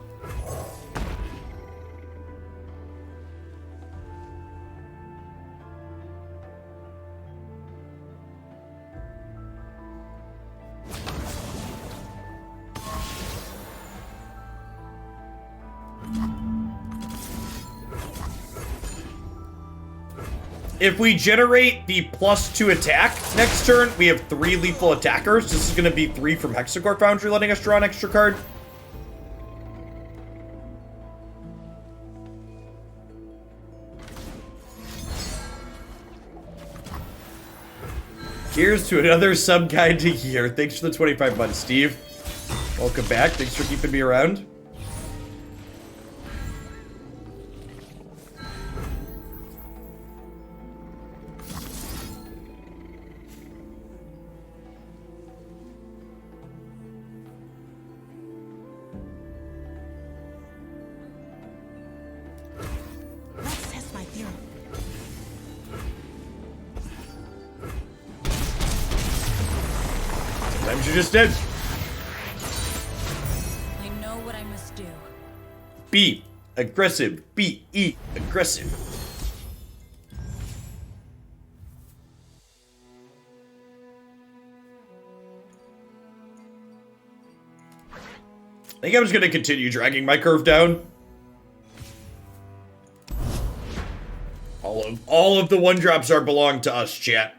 If we generate the +2 attack next turn, we have 3 lethal attackers. This is going to be 3 from Hexacore Foundry, letting us draw an extra card. Here's to another sub-guide to year. Thanks for the 25 months, Steve. Welcome back. Thanks for keeping me around.
Let's test my theory.
Sometimes you just did.
I know what I must do.
Be aggressive. Be aggressive. I think I was going to continue dragging my curve down. All of the 1-drops are belong to us, chat.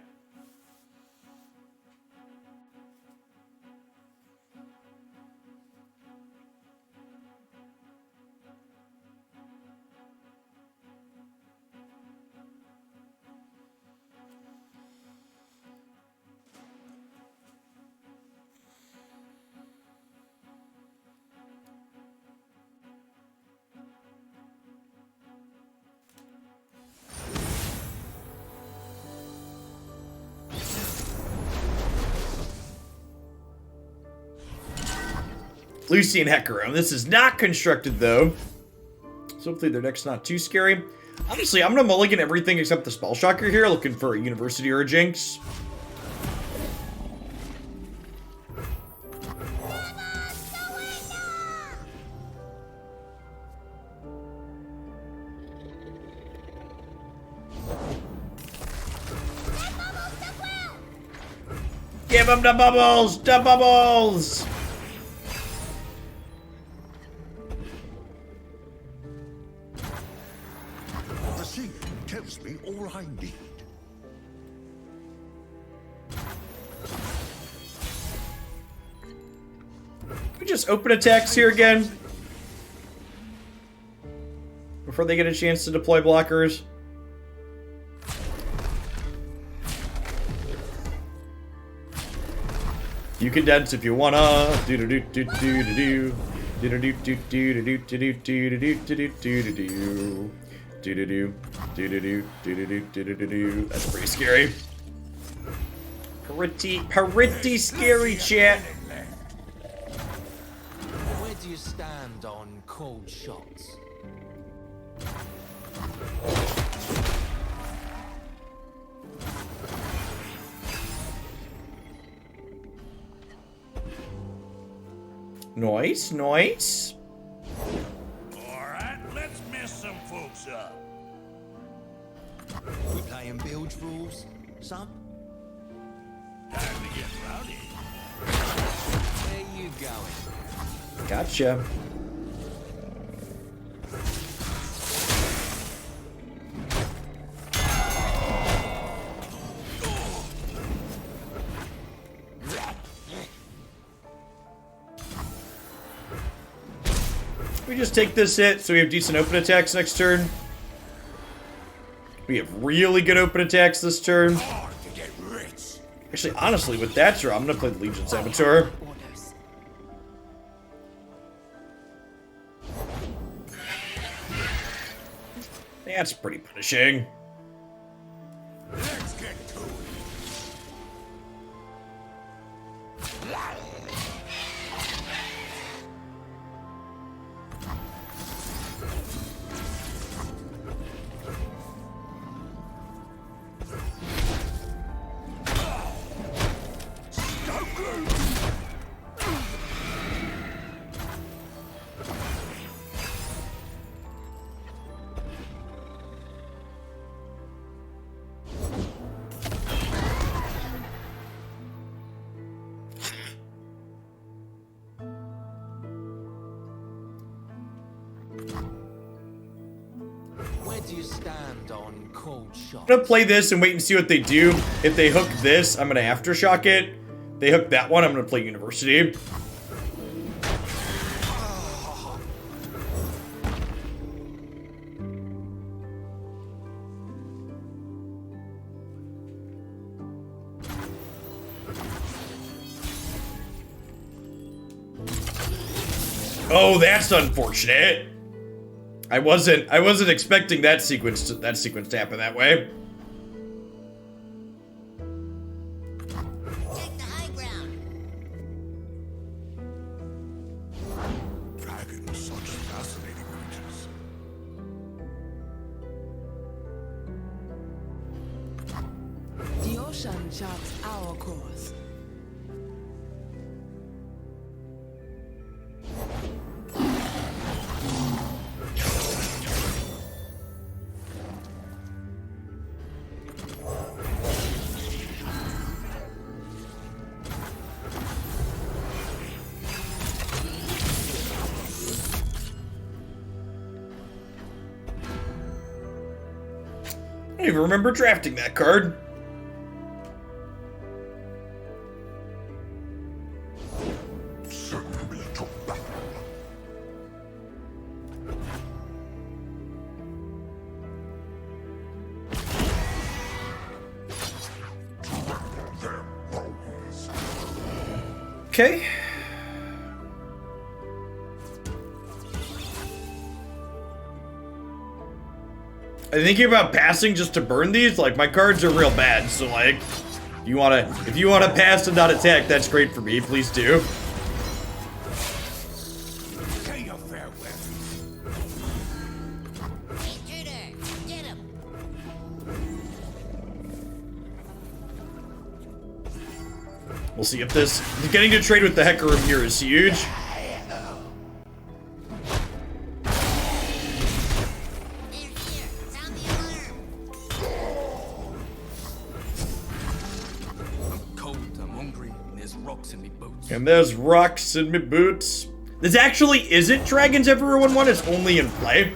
Lucian Hecarim. This is not constructed, though. So hopefully their deck's not too scary. Honestly, I'm going to mulligan everything except the Spell Shocker here, looking for a University or a Jinx. Give him the bubbles! The bubbles!
The sea tells me all I need.
Can we just open attacks here again? Before they get a chance to deploy blockers. You can dance if you wanna. Do do do do do do do. Do do do do do do do do do do do do do do. Do do do do do do do do do do do. That's pretty scary. Pretty scary, chat.
Where do you stand on cold shots?
Nice, nice.
Alright, let's mess some folks up.
We playing bilge rules, son?
Time to get rowdy.
Where you going?
Gotcha. We just take this hit, so we have decent open attacks next turn. We have really good open attacks this turn.
Hard to get rich.
Actually, honestly, with that draw, I'm gonna play the Legion Saboteur.
Orders.
That's pretty punishing.
Let's get to it.
Where do you stand on cold shots?
I'm gonna play this and wait and see what they do. If they hook this, I'm gonna Aftershock it. They hook that one, I'm gonna play University. Oh, that's unfortunate. I wasn't expecting that sequence to happen that way.
Take the high ground.
Dragons, such fascinating creatures.
The ocean charts our course.
I don't even remember drafting that card.
Send me to battle. Their bones.
Okay. I'm thinking about passing just to burn these. Like, my cards are real bad, so like, if you wanna pass and not attack, that's great for me. Please do.
Say your farewell.
Intruder, get him.
We'll see if this getting to trade with the Hecarim here is huge.
They're here. Sound the alarm.
I'm cold, I'm hungry, and there's rocks in me boots.
And there's rocks in me boots. This actually isn't Dragons Everyone Want, it's only in play.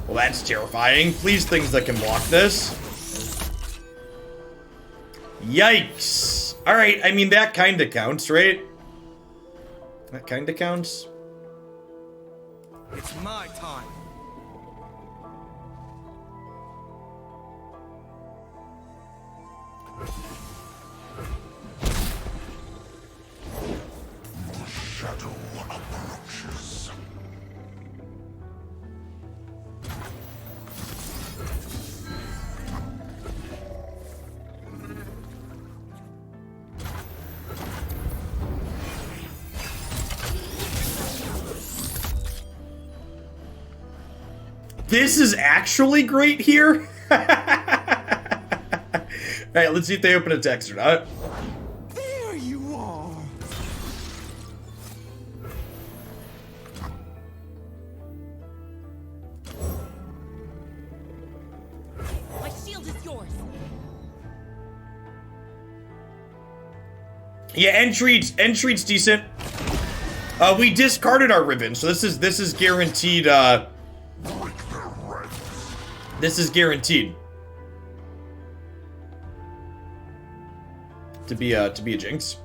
Well, that's terrifying. Please, things that can block this. Yikes. Alright, I mean, that kinda counts, right? That kinda counts.
It's my time.
Shadow approaches.
This is actually great here. Alright, let's see if they open a text or not.
There you are.
My shield is yours.
Yeah, entry's decent. We discarded our ribbon, so this is guaranteed. This is guaranteed to be a jinx.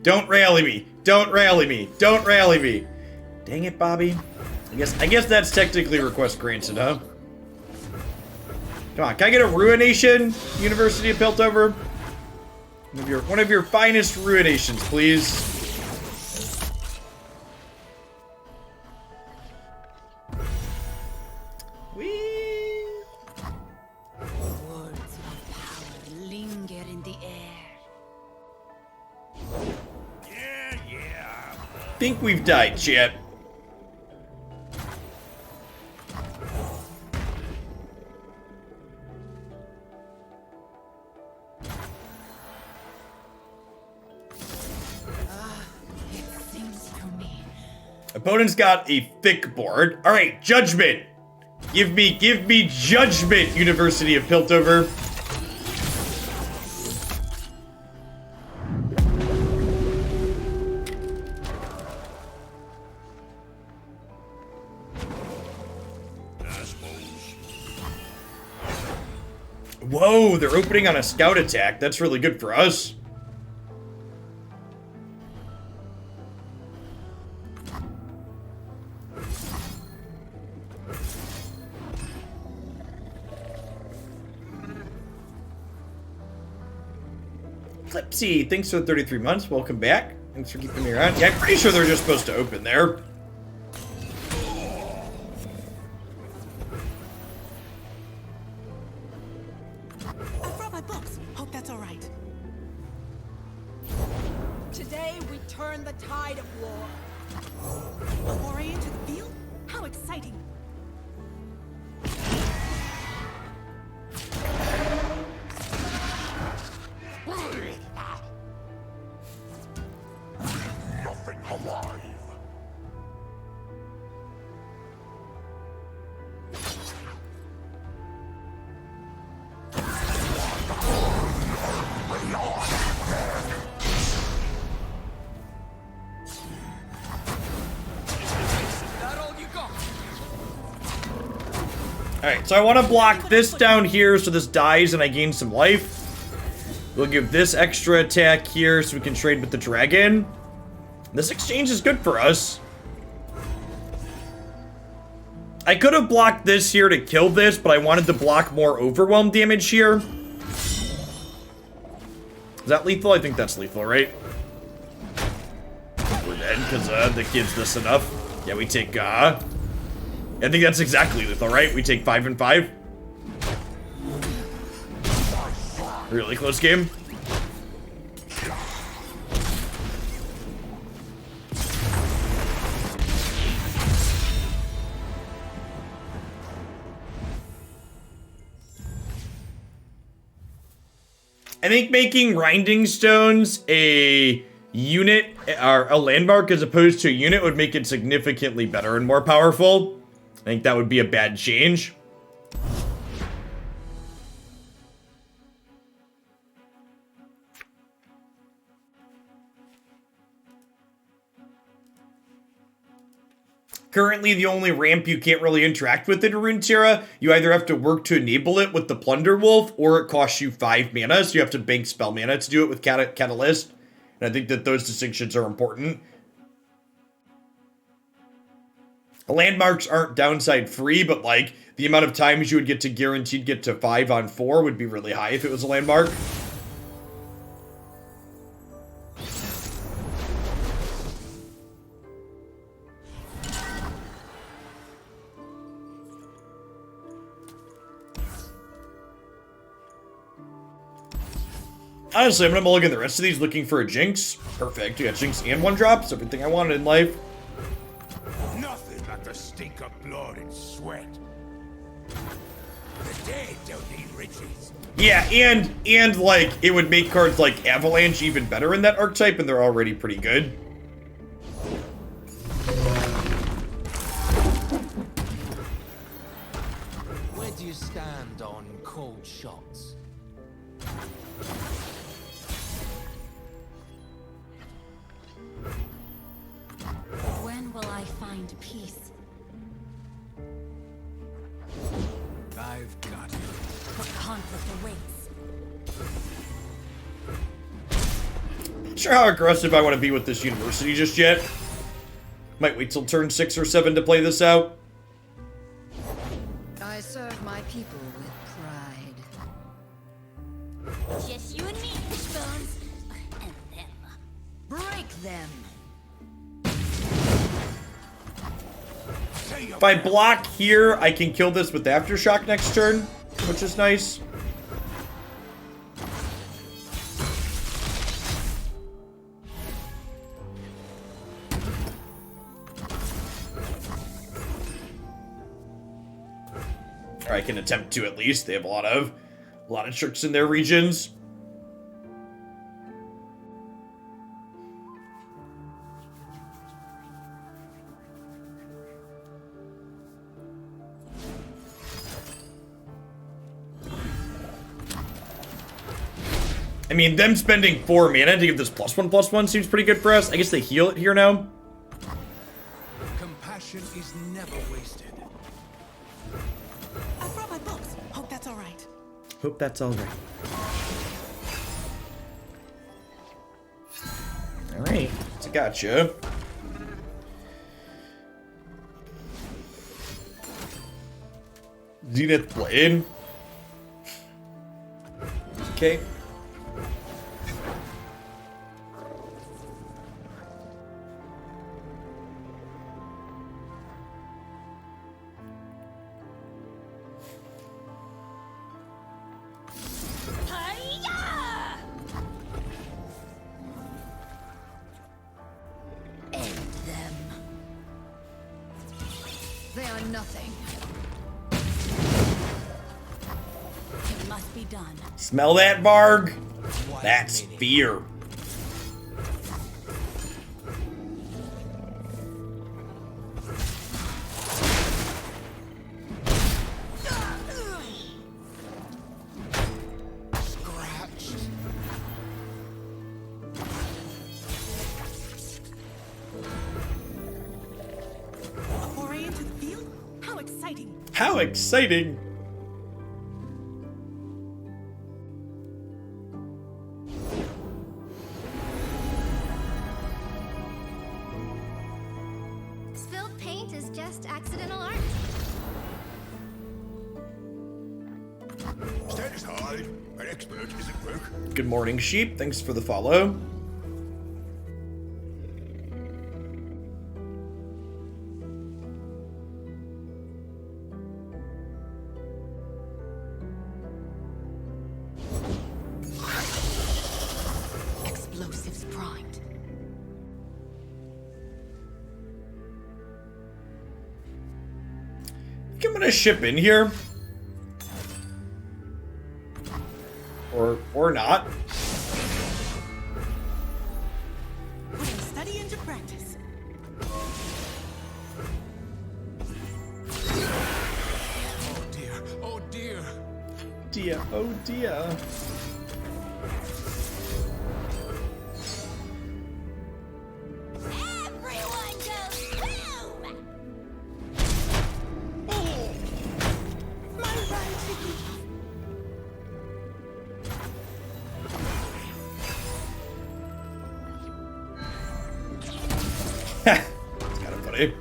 Don't rally me. Don't rally me. Don't rally me. Dang it, Bobby. I guess that's technically request granted, huh? Come on, can I get a Ruination, University of Piltover? One of your finest Ruinations, please. Whee!
Words of power linger in the air.
Yeah.
Think we've died, chat.
It seems to me.
Opponent's got a thick board. All right, Judgment. Give me Judgment, University of Piltover. Whoa, they're opening on a scout attack. That's really good for us. Clipsy, thanks for the 33 months. Welcome back. Thanks for keeping me around. Yeah, I'm pretty sure they're just supposed to open there.
I brought my books. Hope that's all right.
Today we turn the tide of war.
A foray into the field? How exciting!
Nothing alive.
That all you got?
Alright, so I want to block this down here so this dies and I gain some life. We'll give this extra attack here so we can trade with the dragon. This exchange is good for us. I could have blocked this here to kill this, but I wanted to block more overwhelm damage here. Is that lethal? I think that's lethal, right? We're dead because the kid's this enough. Yeah, we take, I think that's exactly lethal, right? We take 5 and 5. Really close game. I think making grinding stones a unit or a landmark as opposed to a unit would make it significantly better and more powerful. I think that would be a bad change. Currently, the only ramp you can't really interact with in Runeterra, you either have to work to enable it with the Plunder Wolf, or it costs you 5 mana, so you have to bank spell mana to do it with Catalyst. And I think that those distinctions are important. Landmarks aren't downside free, but like, the amount of times you would get to guaranteed get to 5 on 4 would be really high if it was a landmark. Honestly, I'm gonna mulligan the rest of these looking for a Jinx. Perfect, we got Jinx and 1-drops, everything I wanted in life.
Nothing like the stink of blood and sweat. The dead don't need riches.
Yeah, and like, it would make cards like Avalanche even better in that archetype, and they're already pretty good.
Where do you stand on cold shots?
When will I find peace?
I've got it.
What conflict awaits?
Not sure how aggressive I want to be with this university just yet. Might wait till turn 6 or 7 to play this out.
I serve my people with pride.
Just you and me, Fishbones. And them.
Break them.
If I block here, I can kill this with Aftershock next turn, which is nice. Or I can attempt to at least. They have a lot of tricks in their regions. I mean, them spending 4 mana to give this +1/+1 seems pretty good for us. I guess they heal it here now.
Compassion is never wasted.
I brought my books. Hope that's all right.
Hope that's all right. All right, so gotcha. Zenith Blade. Okay.
Hi-ya!
End them. They are nothing.
It must be done.
Smell that, Varg? That's fear.
A foray into the field? How exciting!
How exciting!
Spilled paint is just accidental art.
Status high. An expert is at work.
Good morning, sheep. Thanks for the follow.
Explosives primed.
I think I'm gonna ship in here. Or not.
Putting study into practice.
Oh dear, oh dear.
Dear, oh dear.
Everyone goes boom!
My writing!
It's kind of funny.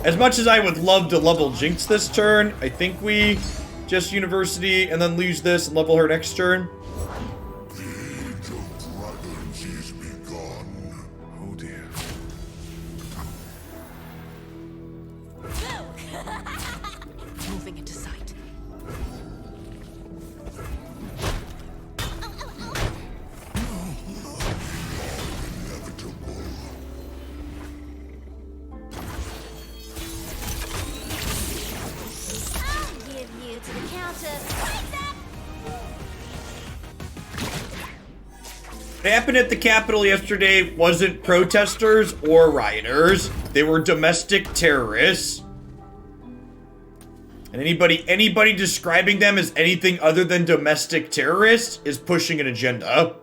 As much as I would love to level Jinx this turn, I think we just University and then lose this and level her next turn.
The age of dragons is begun. Oh dear.
Moving into sight.
Inevitable.
I'll give you to the count of points up!
What happened at the Capitol yesterday wasn't protesters or rioters. They were domestic terrorists. And anybody describing them as anything other than domestic terrorists is pushing an agenda.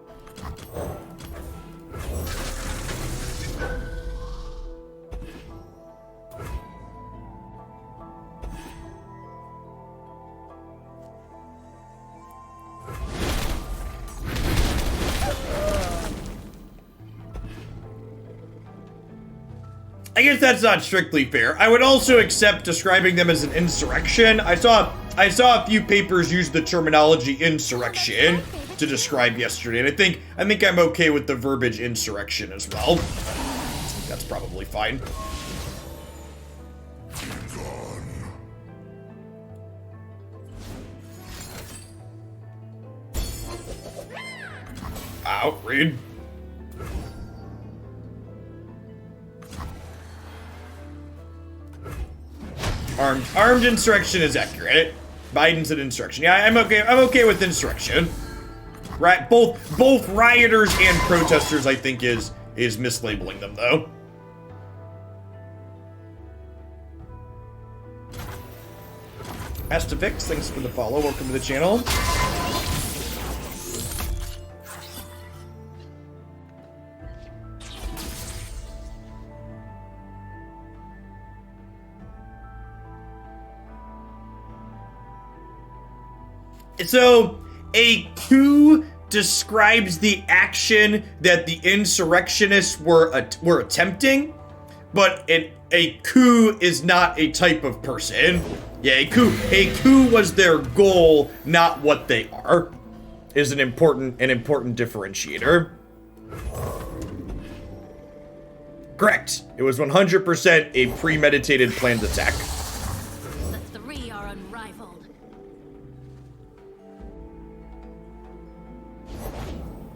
I guess that's not strictly fair. I would also accept describing them as an insurrection. I saw a few papers use the terminology insurrection to describe yesterday, and I think I'm okay with the verbiage insurrection as well. That's probably fine. Ow, read. Armed insurrection is accurate. Biden's an insurrection. Yeah, I'm okay with insurrection. Right, both rioters and protesters, I think, is mislabeling them though. Astafix, thanks for the follow. Welcome to the channel. So, a coup describes the action that the insurrectionists were attempting, but a coup is not a type of person. Yeah, a coup was their goal, not what they are, is an important differentiator. Correct. It was 100% a premeditated planned attack.
The three are unrivaled.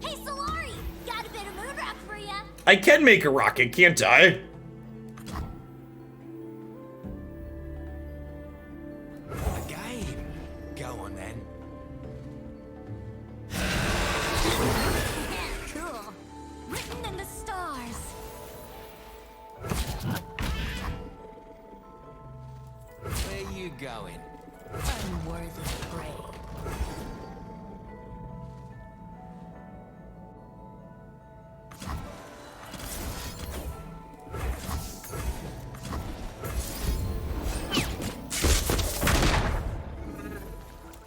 Hey, Solari! Got a bit of moon rock for ya!
I can make a rocket, can't I?
A game. Go on then.
Cool. Written in the stars.
Where you going?
Unworthy prey.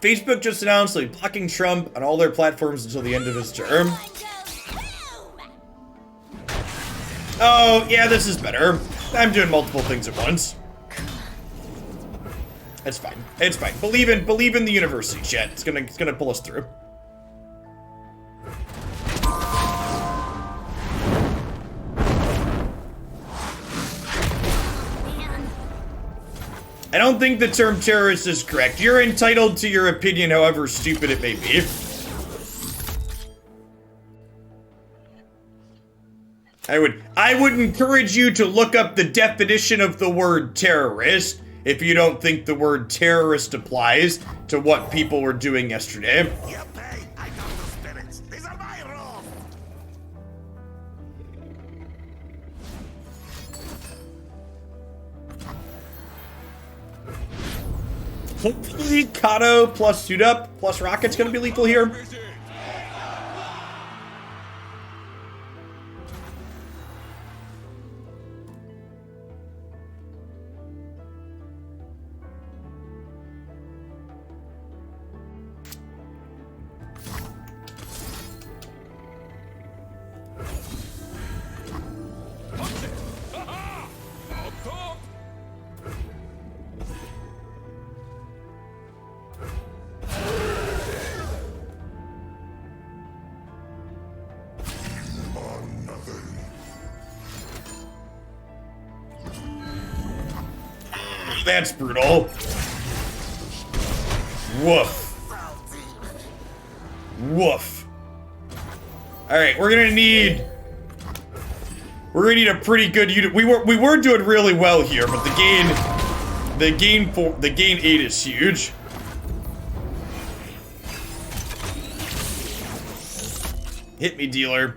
Facebook just announced they'll be blocking Trump on all their platforms until the end of his term. Oh, yeah, this is better. I'm doing multiple things at once. It's fine. It's fine. Believe in the university, chat. It's gonna pull us through. I don't think the term terrorist is correct. You're entitled to your opinion, however stupid it may be. I would encourage you to look up the definition of the word terrorist if you don't think the word terrorist applies to what people were doing yesterday.
You pay, I got the spirits. These are my rules.
Hopefully Kato plus suit up plus rocket's gonna be lethal here. That's brutal. Woof. Woof. Alright, we're gonna need a pretty good unit. We were doing really well here, but the gain 8 is huge. Hit me, dealer.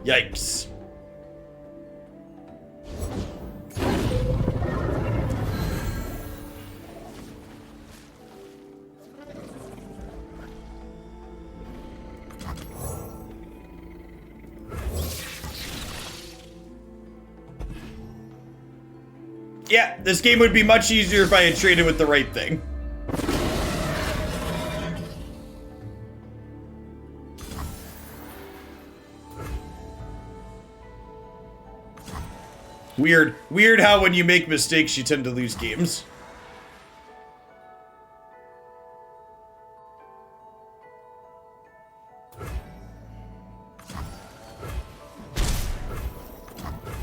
Yikes. Yeah, this game would be much easier if I had traded with the right thing. Weird how when you make mistakes, you tend to lose games.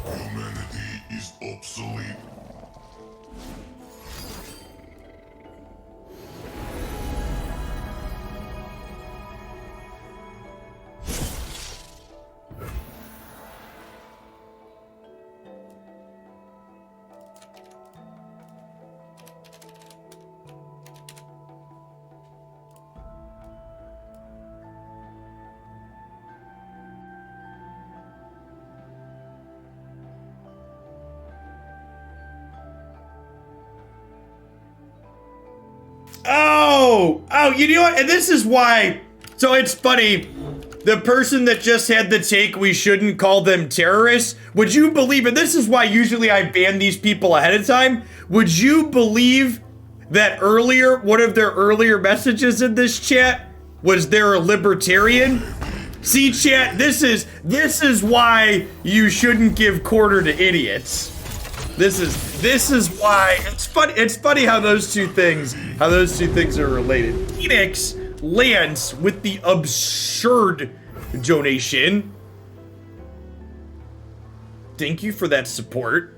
Humanity is obsolete.
Oh, you know what? And this is why. So it's funny. The person that just had the take, we shouldn't call them terrorists. Would you believe it? This is why usually I ban these people ahead of time. Would you believe that earlier, one of their earlier messages in this chat was they're a libertarian? See, chat, this is why you shouldn't give quarter to idiots. This is why it's funny how those two things are related. Phoenix lands with the absurd donation. Thank you for that support.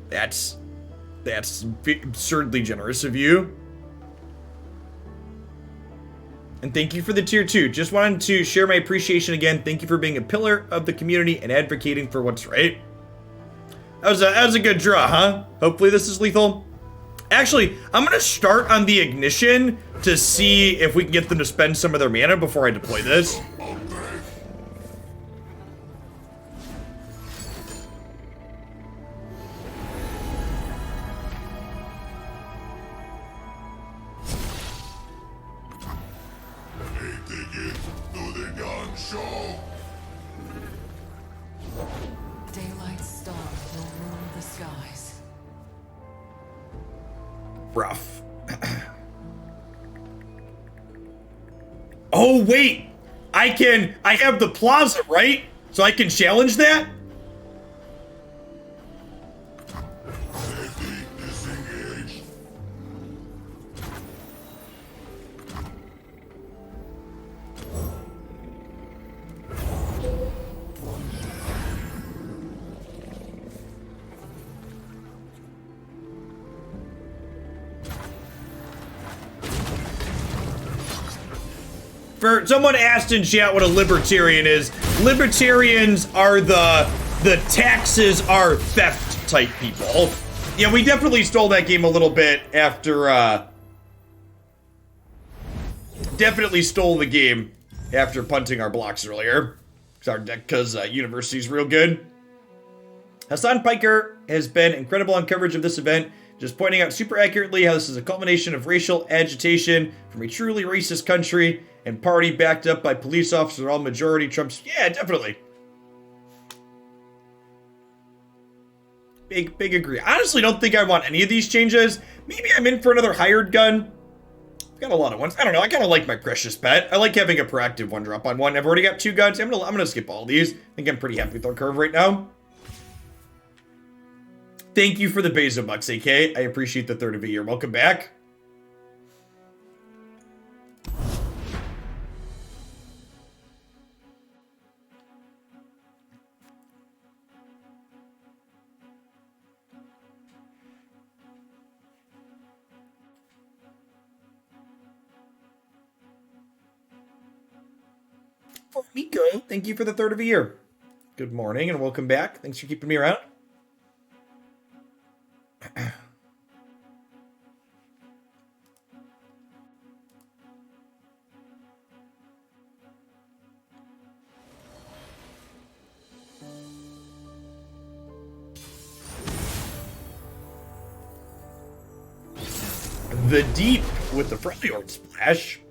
That's absurdly generous of you. And thank you for the tier 2. Just wanted to share my appreciation again. Thank you for being a pillar of the community and advocating for what's right. That was a good draw, huh? Hopefully this is lethal. Actually, I'm gonna start on the ignition to see if we can get them to spend some of their mana before I deploy this.
Daylight star will rule the skies.
Rough. Oh, wait. I have the plaza, right? So I can challenge that? Someone asked in chat what a libertarian is. Libertarians are the taxes are theft type people. Yeah, we definitely stole that game a little bit after, definitely stole the game after punting our blocks earlier. Because University's real good. Hassan Piker has been incredible on coverage of this event, just pointing out super accurately how this is a culmination of racial agitation from a truly racist country and party backed up by police officers, all majority Trump's. Yeah, definitely. Big agree. I honestly don't think I want any of these changes. Maybe I'm in for another hired gun. I've got a lot of ones. I don't know. I kind of like my precious pet. I like having a proactive one drop on one. I've already got 2 guns. I'm gonna skip all these. I think I'm pretty happy with our curve right now. Thank you for the Bezo bucks, AK. I appreciate the third of a year. Welcome back. For Miko, thank you for the third of a year. Good morning and welcome back. Thanks for keeping me around. The deep with the friendly orb splash.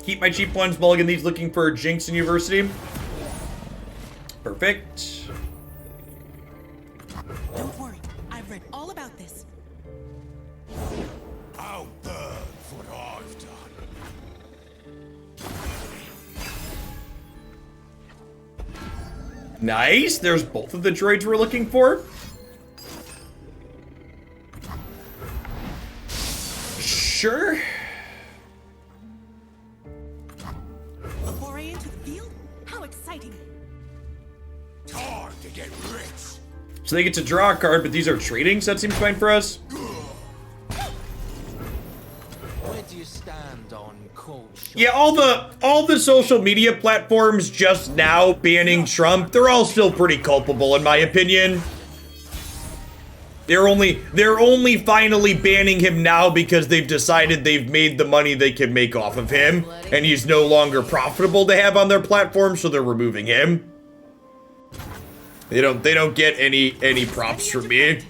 Keep my cheap ones, mulligan these, looking for Jinx in University. Perfect. Nice. There's both of the droids we're looking for. Sure.
A foray into the field? How exciting!
Time to get rich.
So they get to draw a card, but these are trading, so that seems fine for us.
Where do you stand on cold shots?
Yeah, all the social media platforms just now banning Trump, they're all still pretty culpable in my opinion. They're only finally banning him now because they've decided they've made the money they can make off of him, and he's no longer profitable to have on their platform, so they're removing him. They don't get any props from me.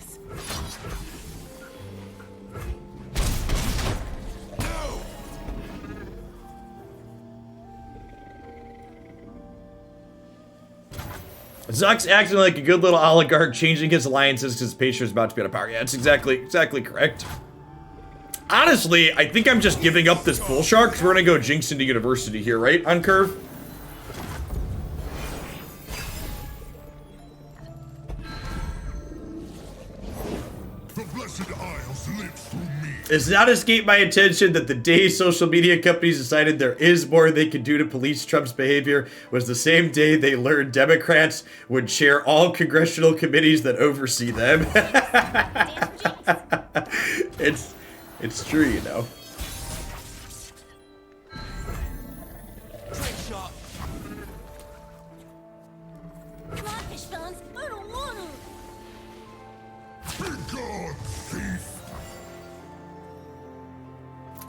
Zuck's acting like a good little oligarch, changing his alliances because his patron's about to be out of power. Yeah, that's exactly correct. Honestly, I think I'm just giving up this bull shark because we're gonna go Jinx into university here, right? On curve.
The blessed Isles live through me.
It's not escaped my attention that the day social media companies decided there is more they can do to police Trump's behavior was the same day they learned Democrats would chair all congressional committees that oversee them. It's true, you know.
Trick shot.
Come on, fish villains. I don't want to.
Be gone, thief.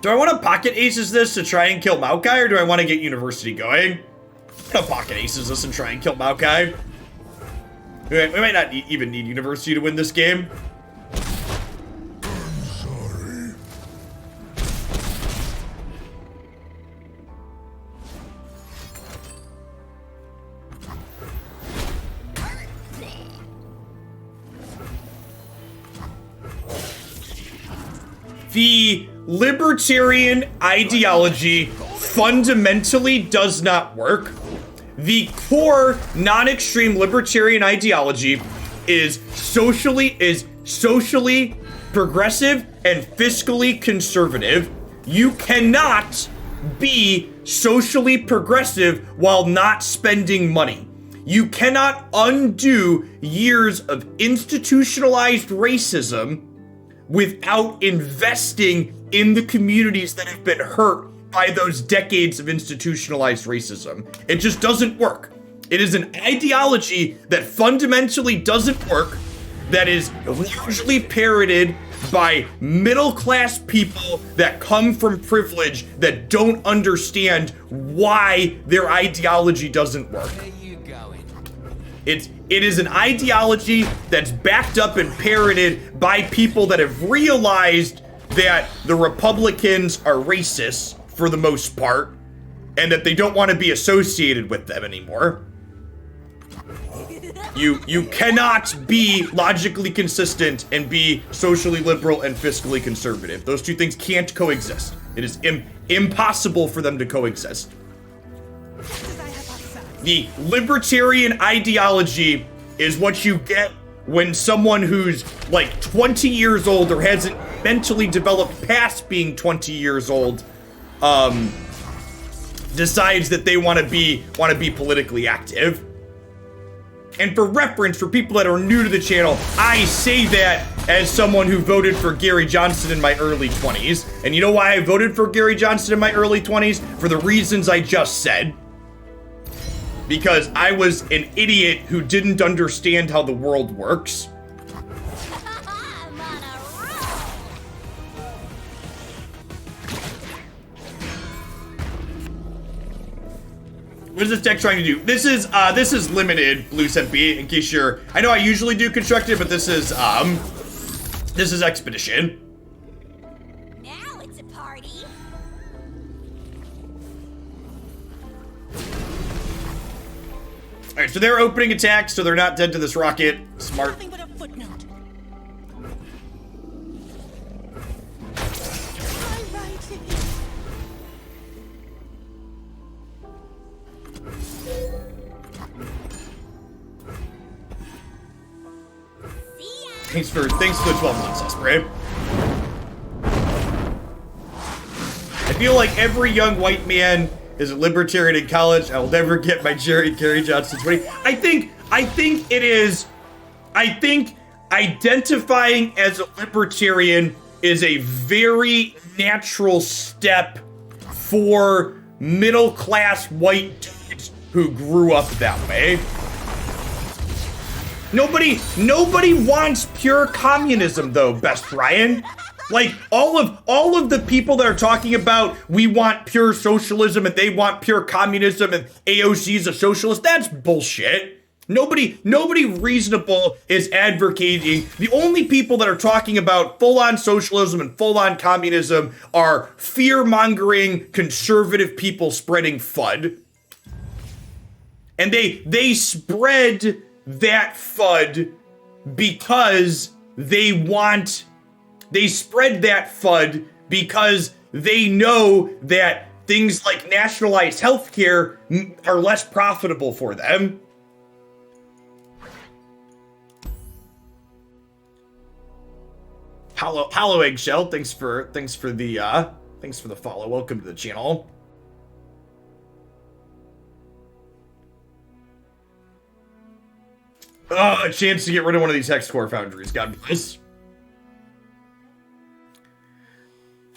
Do I want to pocket aces this to try and kill Maokai, or do I want to get university going? I'm gonna pocket aces this and try and kill Maokai. We might not even need university to win this game.
I'm sorry.
The libertarian ideology fundamentally does not work. The core non-extreme libertarian ideology is socially progressive and fiscally conservative. You cannot be socially progressive while not spending money. You cannot undo years of institutionalized racism without investing in the communities that have been hurt by those decades of institutionalized racism. It just doesn't work. It is an ideology that fundamentally doesn't work, that is largely parroted by middle-class people that come from privilege that don't understand why their ideology doesn't work.
Where you going?
It is an ideology that's backed up and parroted by people that have realized that the Republicans are racist for the most part, and that they don't want to be associated with them anymore. You cannot be logically consistent and be socially liberal and fiscally conservative. Those two things can't coexist. It is impossible for them to coexist. The libertarian ideology is what you get when someone who's like 20 years old or hasn't mentally developed past being 20 years old decides that they want to be politically active. And for reference, for people that are new to the channel, I say that as someone who voted for Gary Johnson in my early 20s. And you know why I voted for Gary Johnson in my early 20s? For the reasons I just said. Because I was an idiot who didn't understand how the world works.
I'm on a roll.
What is this deck trying to do? This is limited, Blue Set B, in case you're... I know I usually do constructed, but this is expedition.
Now it's a party.
Alright, so they're opening attacks, so they're not dead to this rocket. Smart.
Nothing but a footnote. I'm writing.
Thanks for the 12 months, Osprey. I feel like every young white man is a libertarian in college. I will never get my Jerry Gary Johnson 20. I think identifying as a libertarian is a very natural step for middle-class white dudes who grew up that way. Nobody wants pure communism though, Best Ryan. Like all of the people that are talking about we want pure socialism and they want pure communism and AOC's a socialist, that's bullshit. Nobody reasonable is advocating. The only people that are talking about full-on socialism and full-on communism are fear-mongering conservative people spreading FUD. And they spread that FUD because they spread that FUD because they know that things like nationalized healthcare are less profitable for them. Hello, Eggshell. Thanks for the follow. Welcome to the channel. A chance to get rid of one of these hex core foundries. God bless.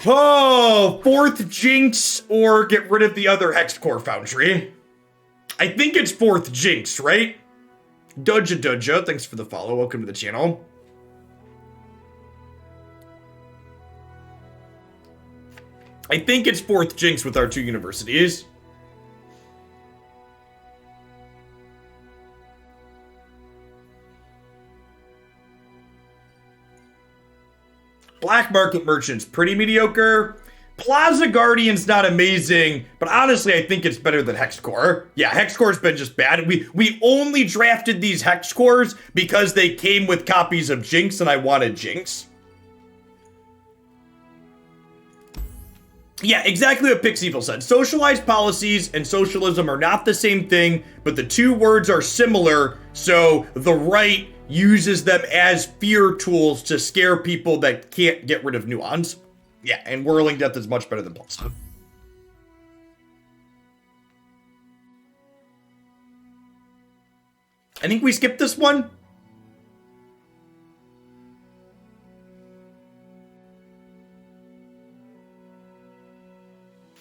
Oh, fourth Jinx or get rid of the other hex core foundry. I think it's fourth Jinx, right? Doja, thanks for the follow. Welcome to the channel. I think it's fourth Jinx with our two universities. Black market merchants, pretty mediocre. Plaza Guardian's not amazing, but honestly, I think it's better than Hexcore. Yeah, Hexcore's been just bad. We only drafted these Hexcores because they came with copies of Jinx, and I wanted Jinx. Yeah, exactly what Pixevil said. Socialized policies and socialism are not the same thing, but the two words are similar, so the right uses them as fear tools to scare people that can't get rid of nuance. Yeah, and Whirling Death is much better than Pulse. I think we skipped this one.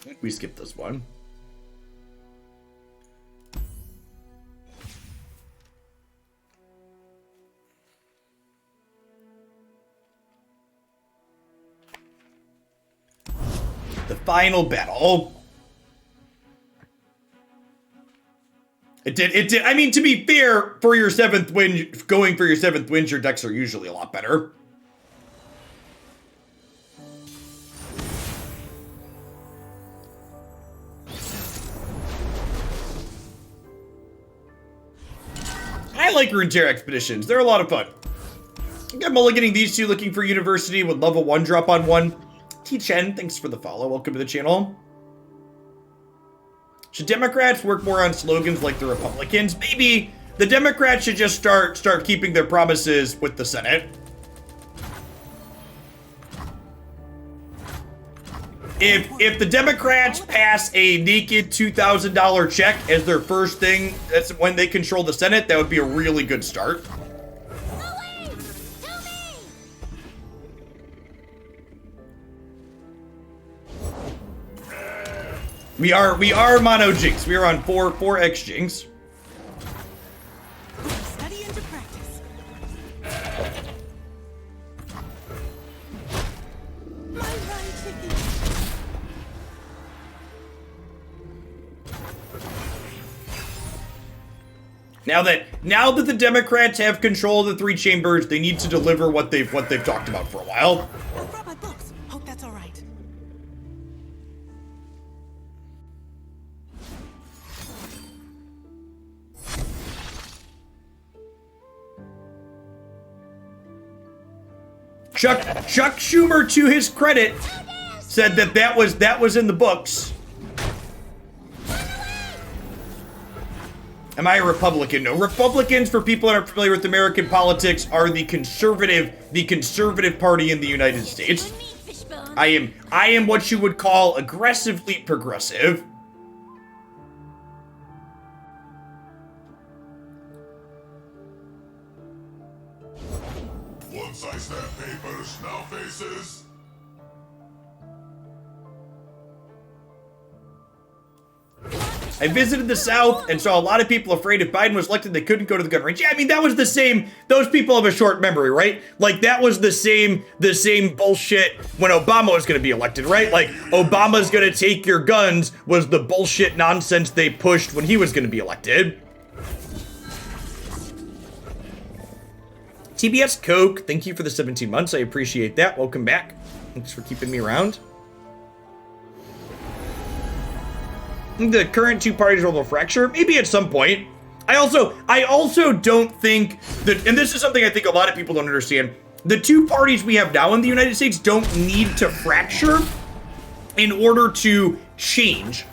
I think we skipped this one. The final battle. It did. I mean, to be fair, for your 7th win, going for your 7th win, your decks are usually a lot better. I like Runeterra Expeditions. They're a lot of fun. I'm mulliganing these two, looking for university with level 1 drop on 1. T-Chen, thanks for the follow. Welcome to the channel. Should Democrats work more on slogans like the Republicans? Maybe. The Democrats should just start keeping their promises with the Senate. If the Democrats pass a naked $2,000 check as their first thing, that's when they control the Senate, that would be a really good start. We are mono Jinx. We are on 4x Jinx.
Study into practice. My right ticket.
Now that the Democrats have control of the 3 chambers, they need to deliver what they've talked about for a while.
I brought my books. Hope that's all right.
Chuck Schumer, to his credit, said that was in the books. Am I a Republican? No. Republicans, for people that aren't familiar with American politics, are the conservative party in the United States. I am what you would call aggressively progressive.
Once I snap papers, now faces.
I visited the South and saw a lot of people afraid if Biden was elected, they couldn't go to the gun range. Yeah, I mean, that was the same. Those people have a short memory, right? Like, that was the same bullshit when Obama was going to be elected, right? Like, Obama's going to take your guns was the bullshit nonsense they pushed when he was going to be elected. TBS Coke, thank you for the 17 months. I appreciate that. Welcome back. Thanks for keeping me around. The current two parties will fracture, maybe at some point. I also don't think that, and this is something I think a lot of people don't understand, the two parties we have now in the United States don't need to fracture in order to change.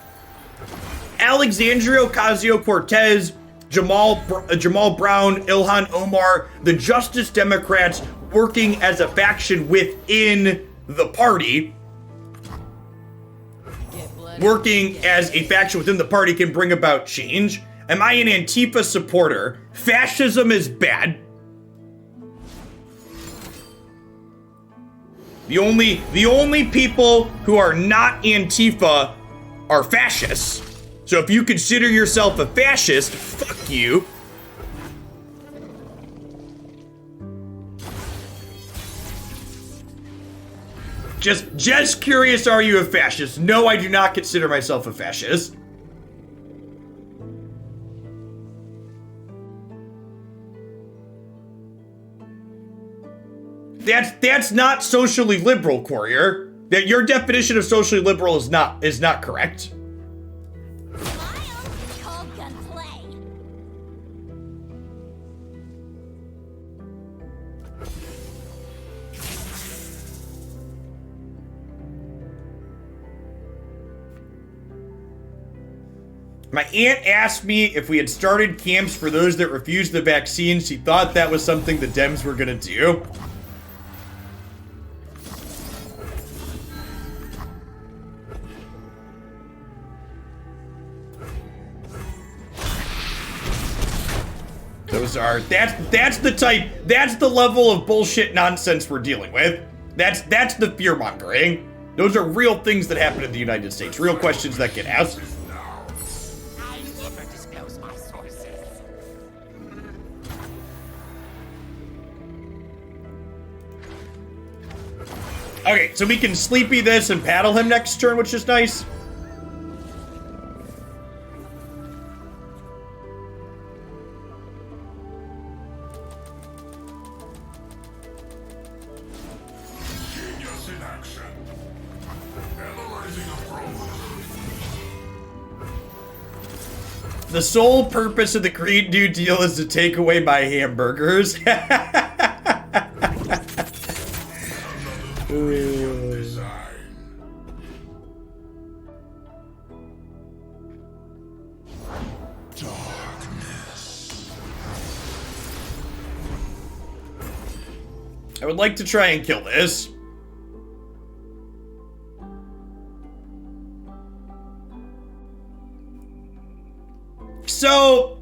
Alexandria Ocasio-Cortez, Jamal Brown, Ilhan Omar, the Justice Democrats working as a faction within the party, working as a faction within the party can bring about change. Am I an Antifa supporter? Fascism is bad. The only people who are not Antifa are fascists. So if you consider yourself a fascist, fuck you. Just curious, are you a fascist? No, I do not consider myself a fascist. That's not socially liberal, Courier. That your definition of socially liberal is not correct. My aunt asked me if we had started camps for those that refused the vaccine. She thought that was something the Dems were gonna do. That's the level of bullshit nonsense we're dealing with. That's the fear mongering. Those are real things that happen in the United States. Real questions that get asked. Okay, so we can sleepy this and paddle him next turn, which is nice.
Genius in action. Analyzing a problem.
The sole purpose of the Green New Deal is to take away my hamburgers. I would like to try and kill this. So,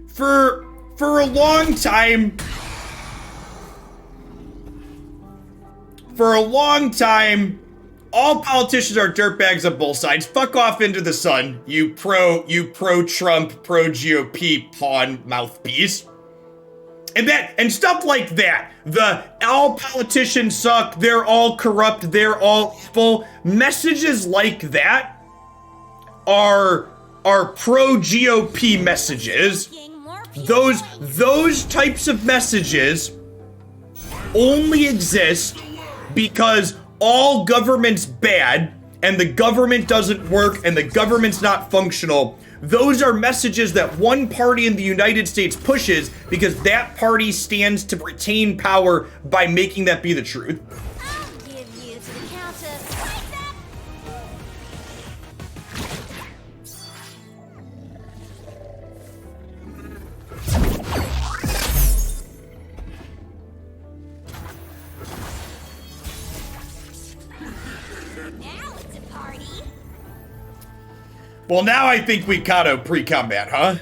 for a long time, all politicians are dirtbags on both sides. Fuck off into the sun, you pro-Trump, pro-GOP pawn mouthpiece. And stuff like that. All politicians suck, they're all corrupt, they're all evil. Messages like that are pro-GOP messages. Those types of messages only exist because all government's bad and the government doesn't work and the government's not functional. Those are messages that one party in the United States pushes because that party stands to retain power by making that be the truth.
I'll give you to the counter. Like that. Now it's a party.
Well, now I think we Kato pre-combat, huh?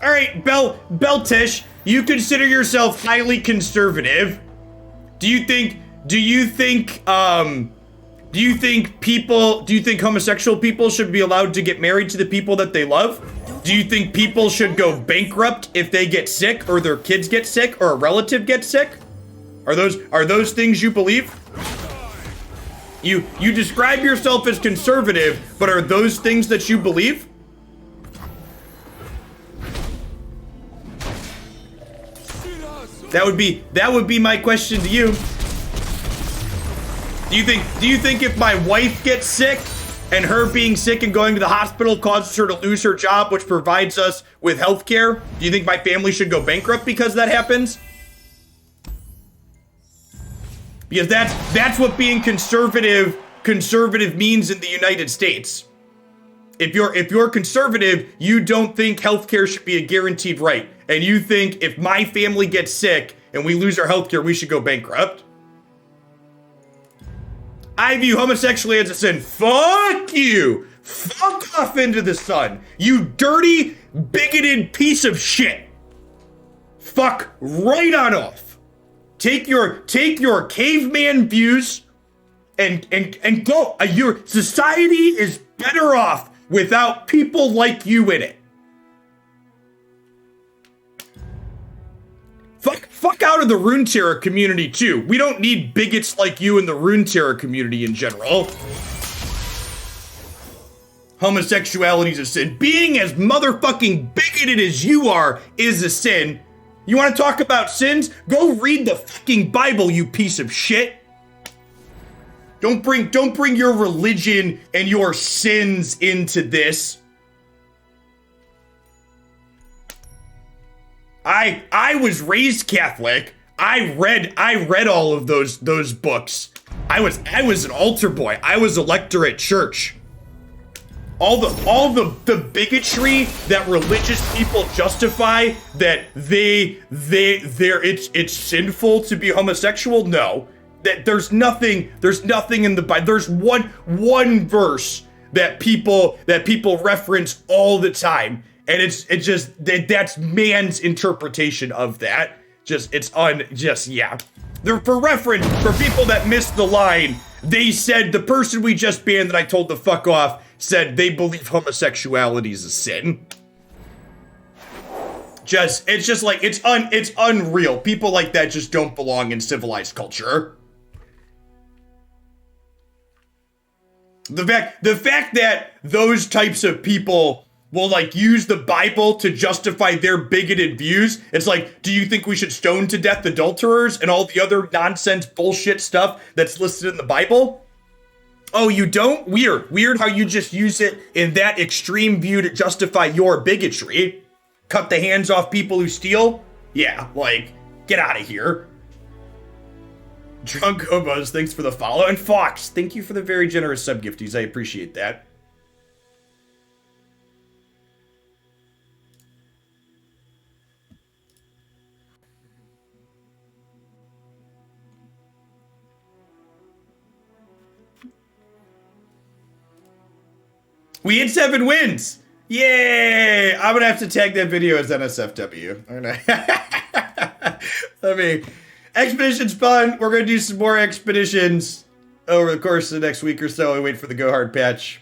All right, Beltish, you consider yourself highly conservative. Do you think homosexual people should be allowed to get married to the people that they love? Do you think people should go bankrupt if they get sick or their kids get sick or a relative gets sick? Are those things you believe? You describe yourself as conservative, but are those things that you believe? That would be my question to you. Do you think if my wife gets sick and her being sick and going to the hospital causes her to lose her job, which provides us with health care, do you think my family should go bankrupt because that happens? Because that's what being conservative means in the United States. If you're conservative, you don't think healthcare should be a guaranteed right. And you think if my family gets sick and we lose our healthcare, we should go bankrupt. I view homosexuality as a sin. Fuck you. Fuck off into the sun. You dirty, bigoted piece of shit. Fuck right on off. Take your caveman views and go. Your society is better off without people like you in it. Fuck out of the Runeterra community too. We don't need bigots like you in the Runeterra community in general. Homosexuality is a sin. Being as motherfucking bigoted as you are is a sin. You want to talk about sins? Go read the fucking Bible, you piece of shit. Don't bring your religion and your sins into this. I was raised Catholic. I read all of those books. I was an altar boy. I was a lector at church. All the bigotry that religious people justify that it's sinful to be homosexual. No, that there's nothing in the Bible. There's one verse that people reference all the time. And it's just that's man's interpretation of that. Yeah. For reference, for people that missed the line, they said the person we just banned that I told to fuck off said they believe homosexuality is a sin. It's unreal. People like that just don't belong in civilized culture. The fact that those types of people will use the Bible to justify their bigoted views. It's like, do you think we should stone to death adulterers and all the other nonsense bullshit stuff that's listed in the Bible? Oh, you don't? Weird how you just use it in that extreme view to justify your bigotry. Cut the hands off people who steal? Yeah, get out of here. Drunk Hobos, thanks for the follow. And Fox, thank you for the very generous sub-gifties. I appreciate that. We had 7 wins. Yay! I'm gonna have to tag that video as NSFW. Expedition's fun. We're gonna do some more expeditions over the course of the next week or so. We wait for the Go Hard patch.